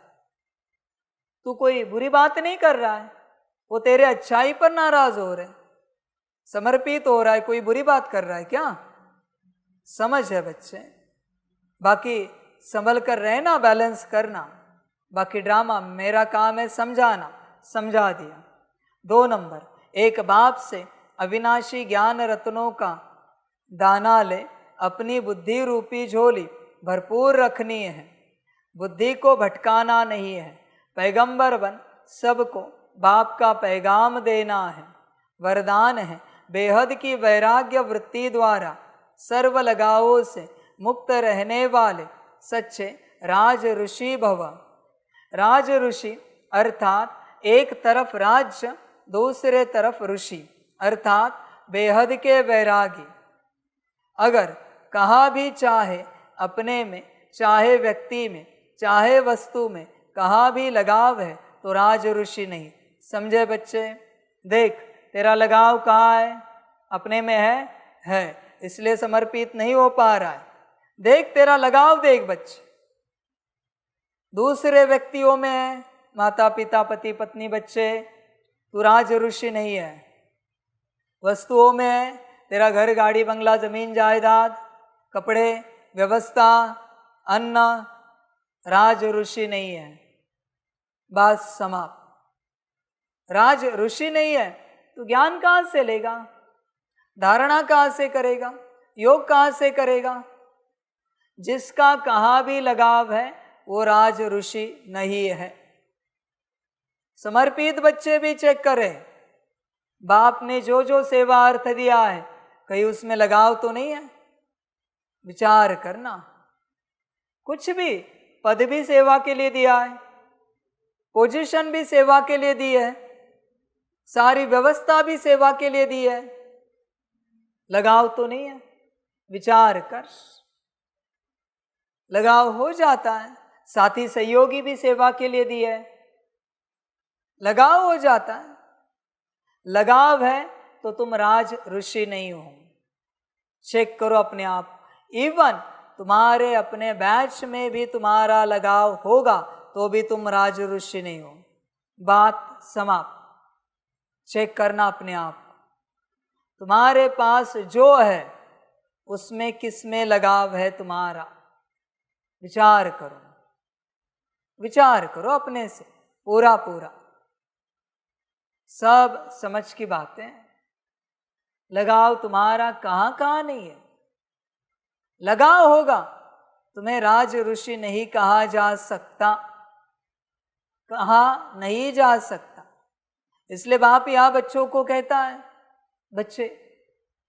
तू कोई बुरी बात नहीं कर रहा है, वो तेरे अच्छाई पर नाराज हो रहे, समर्पित हो रहा है, कोई बुरी बात कर रहा है क्या। समझ है बच्चे। बाकी संभल कर रहना, बैलेंस करना। बाकी ड्रामा मेरा काम है समझाना, समझा दिया। 2 नंबर, एक बाप से अविनाशी ज्ञान रत्नों का दाना ले, अपनी बुद्धि रूपी झोली भरपूर रखनी है, बुद्धि को भटकाना नहीं है। पैगंबर बन सबको बाप का पैगाम देना है, वरदान है बेहद की वैराग्य वृत्ति द्वारा सर्व लगावों से मुक्त रहने वाले सच्चे राज ऋषि भव। राज ऋषि अर्थात एक तरफ राज्य, दूसरे तरफ ऋषि अर्थात बेहद के वैरागी। अगर कहाँ भी चाहे अपने में, चाहे व्यक्ति में, चाहे वस्तु में कहाँ भी लगाव है तो राज ऋषि नहीं। समझे बच्चे। देख तेरा लगाव कहाँ है, अपने में है, इसलिए समर्पित नहीं हो पा रहा है। देख तेरा लगाव, देख बच्चे, दूसरे व्यक्तियों में है, माता पिता पति पत्नी बच्चे, तू राज ऋषि नहीं है। वस्तुओं में है, तेरा घर गाड़ी बंगला जमीन जायदाद कपड़े व्यवस्था अन्न, राज ऋषि नहीं है। बात समाप्त। राज ऋषि नहीं है तो ज्ञान कहाँ से लेगा, धारणा कहाँ से करेगा, योग कहाँ से करेगा। जिसका कहाँ भी लगाव है वो राज ऋषि नहीं है। समर्पित बच्चे भी चेक करें, बाप ने जो जो सेवा अर्थ दिया है कहीं उसमें लगाव तो नहीं है। विचार करना, कुछ भी पद भी सेवा के लिए दिया है, पोजीशन भी सेवा के लिए दी है, सारी व्यवस्था भी सेवा के लिए दी है, लगाव तो नहीं है। विचार कर, लगाव हो जाता है। साथी सहयोगी भी सेवा के लिए दी है, लगाव हो जाता है। लगाव है तो तुम राज ऋषि नहीं हो। चेक करो अपने आप। इवन तुम्हारे अपने बैच में भी तुम्हारा लगाव होगा तो भी तुम राज ऋषि नहीं हो। बात समाप्त। चेक करना अपने आप। तुम्हारे पास जो है उसमें किसमें लगाव है तुम्हारा। विचार करो, विचार करो अपने से पूरा पूरा। सब समझ की बातें। लगाव तुम्हारा कहाँ कहाँ नहीं है। लगाव होगा तुम्हें राज ऋषि नहीं कहा जा सकता, कहा नहीं जा सकता। इसलिए बाप यहाँ बच्चों को कहता है, बच्चे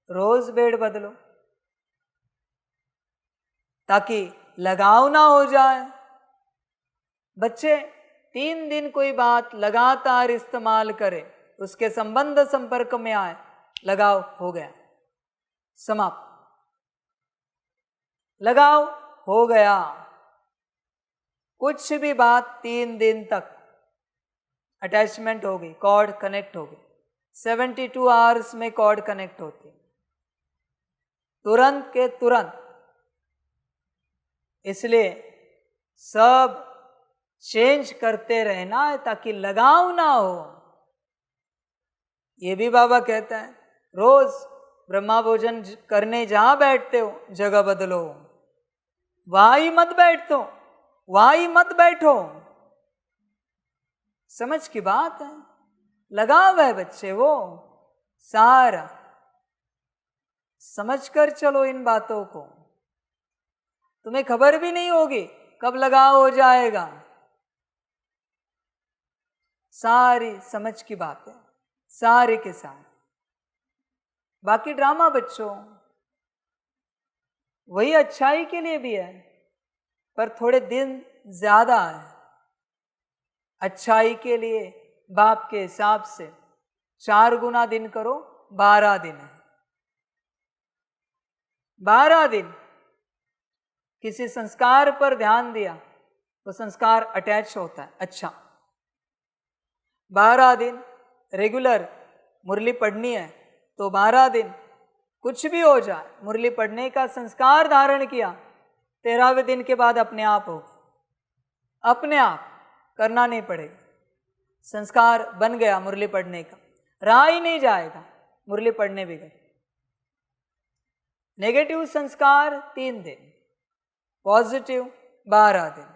रोज बेड बदलो ताकि लगाव ना हो जाए। बच्चे 3 दिन कोई बात लगातार इस्तेमाल करे, उसके संबंध संपर्क में आए, लगाव हो गया, समाप्त। लगाव हो गया। कुछ भी बात 3 दिन तक अटैचमेंट होगी, कॉर्ड कनेक्ट होगी। 72 आवर्स में कॉर्ड कनेक्ट होती, तुरंत के तुरंत। इसलिए सब चेंज करते रहना है ताकि लगाव ना हो। ये भी बाबा कहता है, रोज ब्रह्मा भोजन करने जहां बैठते हो जगह बदलो। वहां ही मत बैठो, वहां ही मत बैठो। समझ की बात है। लगाव है बच्चे, वो सारा समझ कर चलो इन बातों को। तुम्हें खबर भी नहीं होगी कब लगाव हो जाएगा। सारी समझ की बातें, सारे के साथ। बाकी ड्रामा बच्चों वही अच्छाई के लिए भी है, पर थोड़े दिन ज्यादा है। अच्छाई के लिए बाप के हिसाब से 4 गुना दिन करो, 12 दिन है। 12 दिन किसी संस्कार पर ध्यान दिया तो संस्कार अटैच होता है। अच्छा, 12 दिन रेगुलर मुरली पढ़नी है तो 12 दिन कुछ भी हो जाए, मुरली पढ़ने का संस्कार धारण किया, 13वें दिन के बाद अपने आप हो, अपने आप करना नहीं पड़ेगा। संस्कार बन गया मुरली पढ़ने का, रहा ही नहीं जाएगा, मुरली पढ़ने भी गए। नेगेटिव संस्कार 3 दिन, पॉजिटिव 12 दिन।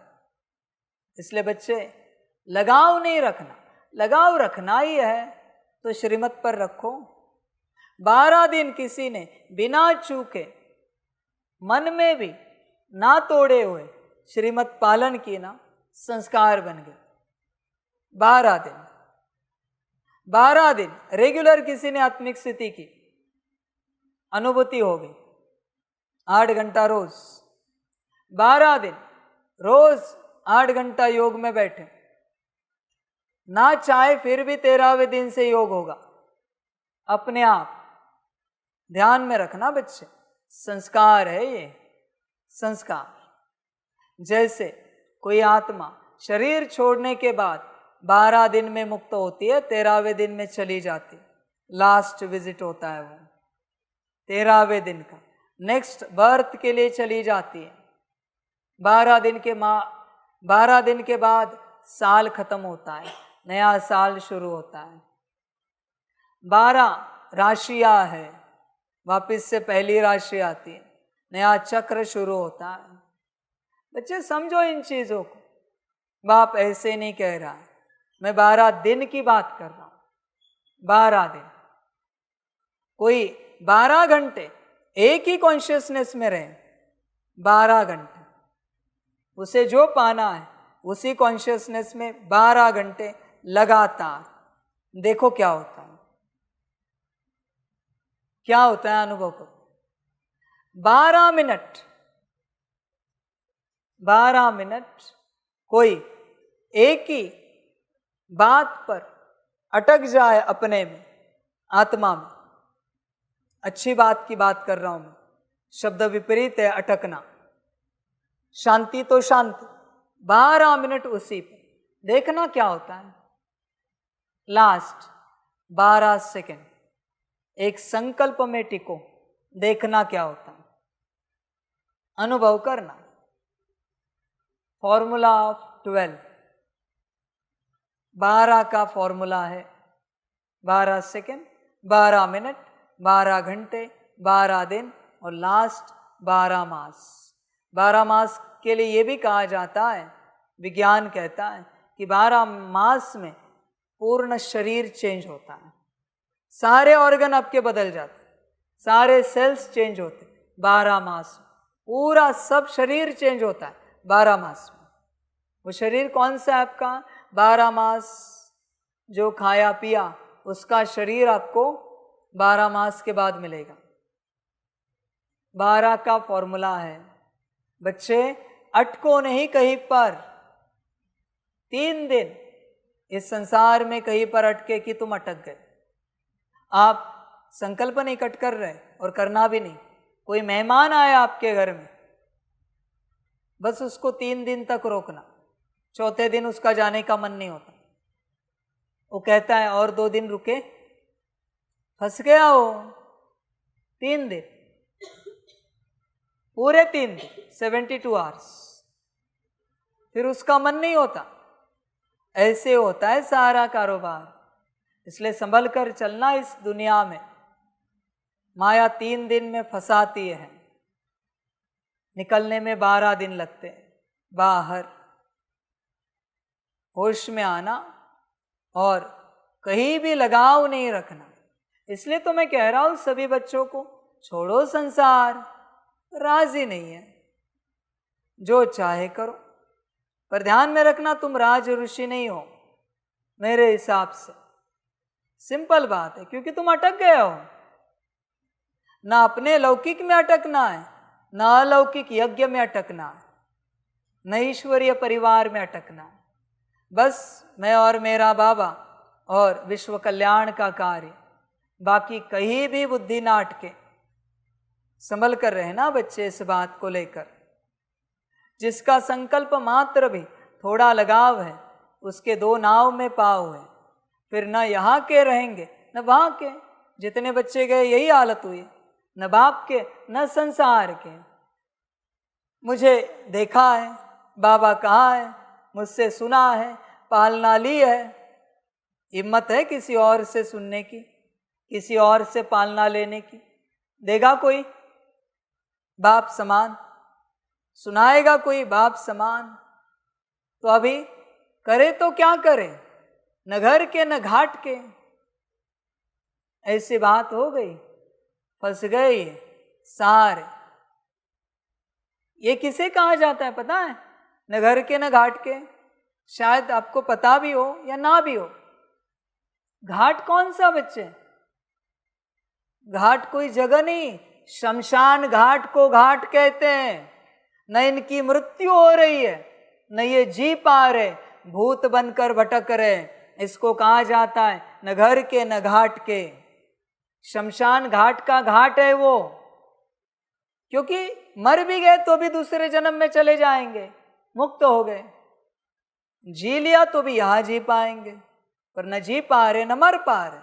इसलिए बच्चे लगाव नहीं रखना। लगाव रखना ही है तो श्रीमत पर रखो। 12 दिन किसी ने बिना चूके, मन में भी ना तोड़े हुए श्रीमत पालन किए ना, संस्कार बन गए। 12 दिन, 12 दिन रेगुलर किसी ने आत्मिक स्थिति की अनुभूति हो गई, 8 घंटा रोज। 12 दिन रोज 8 घंटा योग में बैठे, ना चाहे फिर भी 13वें दिन से योग होगा अपने आप। ध्यान में रखना बच्चे, संस्कार है ये, संस्कार। जैसे कोई आत्मा शरीर छोड़ने के बाद 12 दिन में मुक्त होती है, 13वें दिन में चली जाती, लास्ट विजिट होता है वो 13वें दिन का, नेक्स्ट बर्थ के लिए चली जाती है। 12 दिन के बाद साल खत्म होता है, नया साल शुरू होता है। 12 राशियां है, वापस से पहली राशि आती है, नया चक्र शुरू होता है। बच्चे समझो इन चीजों को। बाप ऐसे नहीं कह रहा है, मैं 12 दिन की बात कर रहा हूं। 12 दिन, कोई 12 घंटे एक ही कॉन्शियसनेस में रहे, 12 घंटे, उसे जो पाना है उसी कॉन्शियसनेस में 12 घंटे लगातार। देखो क्या होता है, क्या होता है, अनुभव करो। 12 मिनट कोई एक ही बात पर अटक जाए अपने में, आत्मा में, अच्छी बात की बात कर रहा हूं मैं, शब्द विपरीत है अटकना। शांति तो शांति, 12 मिनट उसी पर देखना क्या होता है। लास्ट 12 सेकेंड एक संकल्प में टिको, देखना क्या होता है, अनुभव करना। फॉर्मूला ऑफ 12, 12 का फॉर्मूला है। 12 सेकेंड, 12 मिनट, 12 घंटे, 12 दिन और लास्ट 12 मास। 12 मास के लिए ये भी कहा जाता है, विज्ञान कहता है कि 12 मास में पूर्ण शरीर चेंज होता है, सारे ऑर्गन आपके बदल जाते, सारे सेल्स चेंज होते 12 मास में, पूरा सब शरीर चेंज होता है 12 मास में। वो शरीर कौन सा है आपका? 12 मास जो खाया पिया उसका शरीर आपको 12 मास के बाद मिलेगा। 12 का फॉर्मूला है। बच्चे अटको नहीं कहीं पर। 3 दिन इस संसार में कहीं पर अटके कि तुम अटक गए। आप संकल्प नहीं कट कर रहे और करना भी नहीं। कोई मेहमान आया आपके घर में, बस उसको 3 दिन तक रोकना, चौथे दिन उसका जाने का मन नहीं होता। वो कहता है और 2 दिन रुके, फंस गया वो। 3 दिन, पूरे 3 दिन, 72 आवर्स, फिर उसका मन नहीं होता। ऐसे होता है सारा कारोबार। इसलिए संभल कर चलना इस दुनिया में। माया 3 दिन में फंसाती है, निकलने में 12 दिन लगते हैं। बाहर होश में आना और कहीं भी लगाव नहीं रखना। इसलिए तो मैं कह रहा हूं सभी बच्चों को, छोड़ो संसार, राजी नहीं है, जो चाहे करो, पर ध्यान में रखना तुम राज ऋषि नहीं हो मेरे हिसाब से। सिंपल बात है, क्योंकि तुम अटक गए हो। ना अपने लौकिक में अटकना है, ना अलौकिक यज्ञ में अटकना है, न ईश्वरीय परिवार में अटकना है। बस मैं और मेरा बाबा और विश्व कल्याण का कार्य, बाकी कहीं भी बुद्धि ना अटके। संभल कर रहना बच्चे इस बात को लेकर। जिसका संकल्प मात्र भी थोड़ा लगाव है, उसके 2 नाव में पाव है। फिर न यहाँ के रहेंगे न वहाँ के। जितने बच्चे गए यही हालत हुई, न बाप के न संसार के। मुझे देखा है, बाबा कहा है, मुझसे सुना है, पालना ली है। हिम्मत है किसी और से सुनने की, किसी और से पालना लेने की? देगा कोई बाप समान? सुनाएगा कोई बाप समान? तो अभी करे तो क्या करे, न घर के न घाट के। ऐसी बात हो गई, फंस गए सारे। ये किसे कहा जाता है पता है? न घर के न घाट के। शायद आपको पता भी हो या ना भी हो। घाट कौन सा बच्चे? घाट कोई जगह नहीं, शमशान घाट को घाट कहते हैं। न इनकी मृत्यु हो रही है, न ये जी पा रहे, भूत बनकर भटक रहे। इसको कहा जाता है न घर के न घाट के। शमशान घाट का घाट है वो, क्योंकि मर भी गए तो भी दूसरे जन्म में चले जाएंगे, मुक्त हो गए। जी लिया तो भी यहां जी पाएंगे, पर न जी पा रहे न मर पा रहे,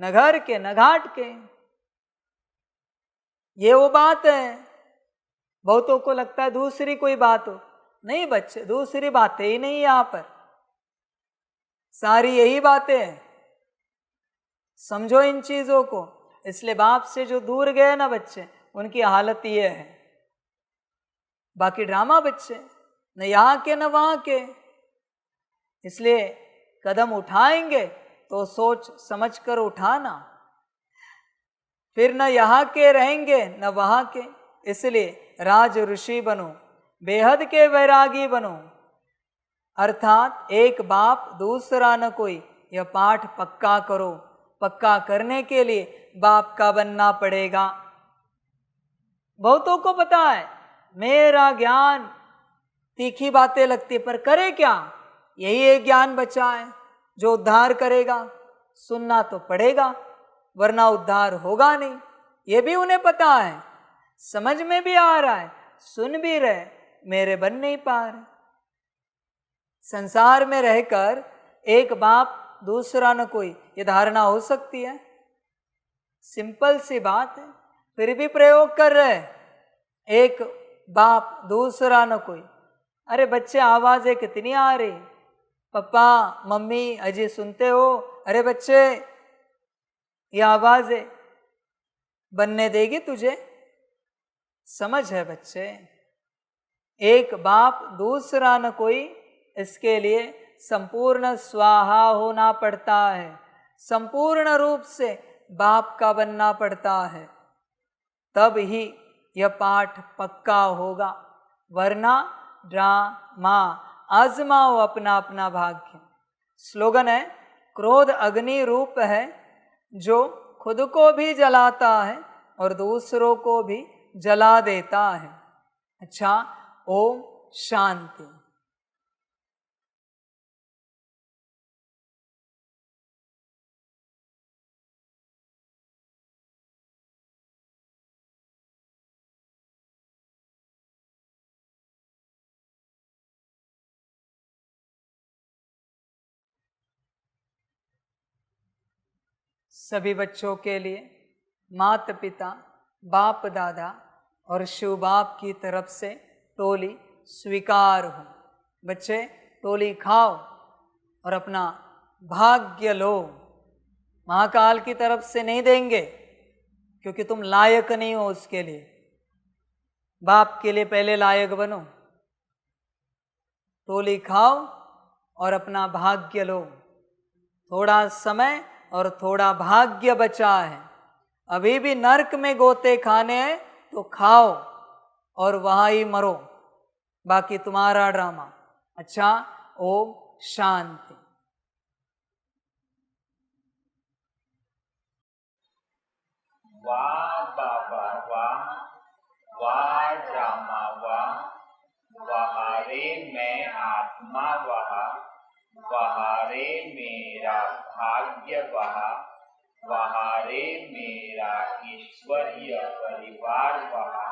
न घर के न घाट के। ये वो बात है। बहुतों को लगता है दूसरी कोई बात हो। नहीं बच्चे, दूसरी बातें ही नहीं यहां पर, सारी यही बातें हैं। समझो इन चीजों को। इसलिए बाप से जो दूर गए ना बच्चे, उनकी हालत ये है। बाकी ड्रामा बच्चे, न यहाँ के न वहाँ के। इसलिए कदम उठाएंगे तो सोच समझ कर उठाना, फिर न यहाँ के रहेंगे न वहाँ के। इसलिए राज ऋषि बनो, बेहद के वैरागी बनो। अर्थात एक बाप दूसरा न कोई, यह पाठ पक्का करो। पक्का करने के लिए बाप का बनना पड़ेगा। बहुतों को पता है मेरा ज्ञान, तीखी बातें लगती, पर करे क्या? यही एक ज्ञान बचा है। जो उद्धार करेगा सुनना तो पड़ेगा, वरना उद्धार होगा नहीं। ये भी उन्हें पता है, समझ में भी आ रहा है, सुन भी रहे, मेरे बन नहीं पा रहे। संसार में रहकर एक बाप दूसरा न कोई, ये धारणा हो सकती है? सिंपल सी बात है, फिर भी प्रयोग कर रहे। एक बाप दूसरा न कोई। अरे बच्चे, आवाजें कितनी आ रही, पापा मम्मी अजी सुनते हो? अरे बच्चे, ये आवाजें बनने देगी तुझे? समझ है बच्चे, एक बाप दूसरा न कोई, इसके लिए संपूर्ण स्वाहा होना पड़ता है, संपूर्ण रूप से बाप का बनना पड़ता है, तब ही यह पाठ पक्का होगा, वरना ड्रामा। आजमाओ अपना अपना भाग्य। स्लोगन है, क्रोध अग्नि रूप है जो खुद को भी जलाता है और दूसरों को भी जला देता है। अच्छा, ओम शांति। सभी बच्चों के लिए माता पिता, बाप दादा और शिव बाप की तरफ से टोली स्वीकार हो। बच्चे, टोली खाओ और अपना भाग्य लो। महाकाल की तरफ से नहीं देंगे, क्योंकि तुम लायक नहीं हो उसके लिए। बाप के लिए पहले लायक बनो। टोली खाओ और अपना भाग्य लो। थोड़ा समय और थोड़ा भाग्य बचा है। अभी भी नरक में गोते खाने हैं तो खाओ और वहां ही मरो, बाकी तुम्हारा ड्रामा। अच्छा, ओम शांति। वाह बाबा वाह, वाह ड्रामा वाह, वहारे मैं आत्मा वहा, वहारे मेरा भाग्य वहा, वहारे मेरा ईश्वरीय परिवार वहा,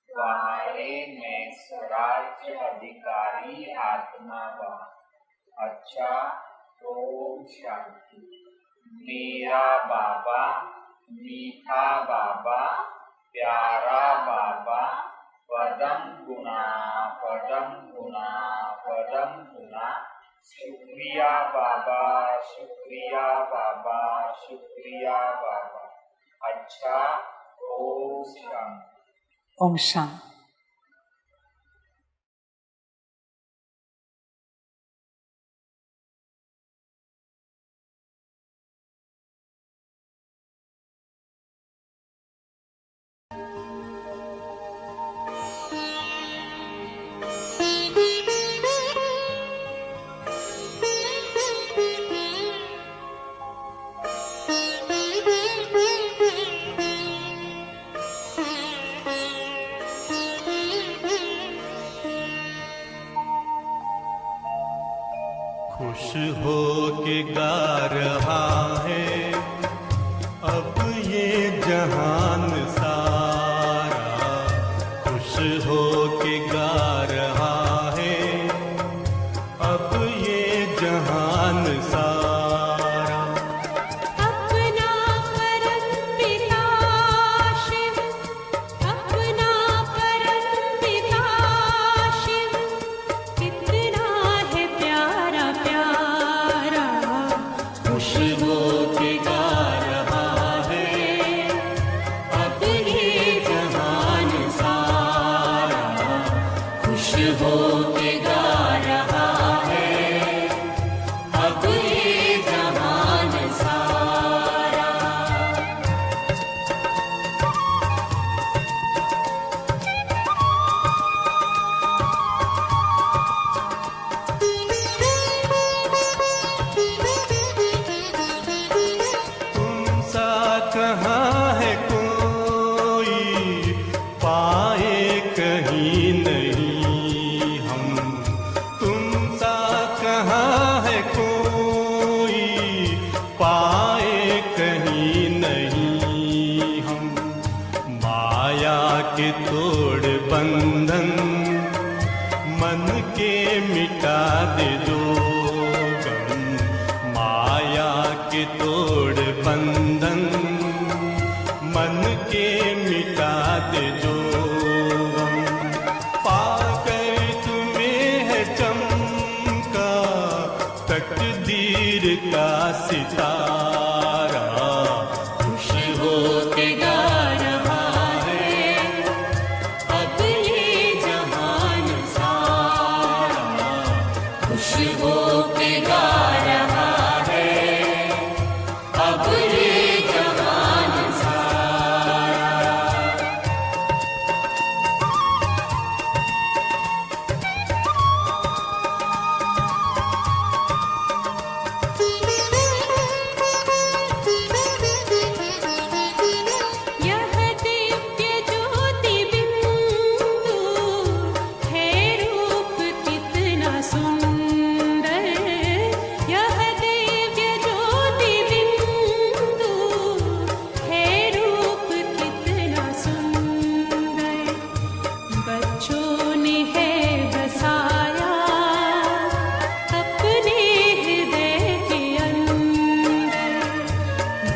वहारे मैं स्वराज्य अधिकारी आत्मा वहा। अच्छा, ओम शांति। मेरा बाबा, मीठा बाबा, प्यारा बाबा, पदम गुना पदम गुना पदम गुना। शुक्रिया बाबा, शुक्रिया बाबा, शुक्रिया बाबा। अच्छा, ओम शांति। ओम शांति। खुश हो के गा रहा है अब ये जहान सारा, खुश हो के गा रहा है अब ये जहान सारा। अपना परम पिता शिव, अपना परम पिता शिव, कितना है प्यारा प्यारा। खुश हो के गा रहा है अब ये जहान सारा, खुश हो के गा रहा है अब ये तकदीर का सितारा खुश हो के गा रहा है अब ये जहान सारा खुश हो के गा रहा है अब ये जहान सारा। यह दिव्य ज्योति बिंदु है रूप कितना सुंदर। यह दिव्य ज्योति बिंदु है रूप कितना सुंदर। बच्चों ने है बसाया अपने हृदय के अंदर।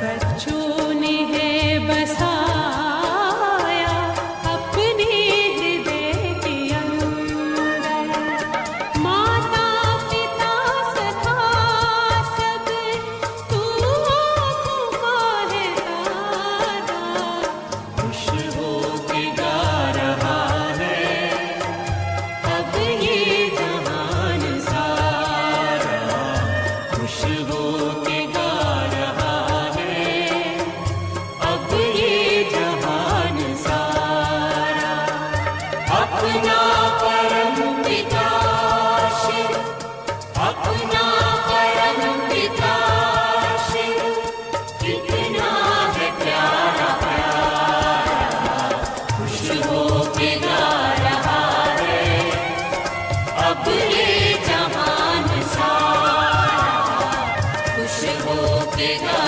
बच्चों ने है बसाया अपने हृदय के अंदर। माता पिता सखा सब तू आँखों का है तारा। खुश हो के गा रहा है अब ये जहान सारा खुश हो के गा रहा है अब ये जहान सारा। अपना परम पिता शिव अपना परम पिता शिव कितना है प्यारा प्यारा खुश हो के गा रहा है अब ये जहान सारा खुश हो के गा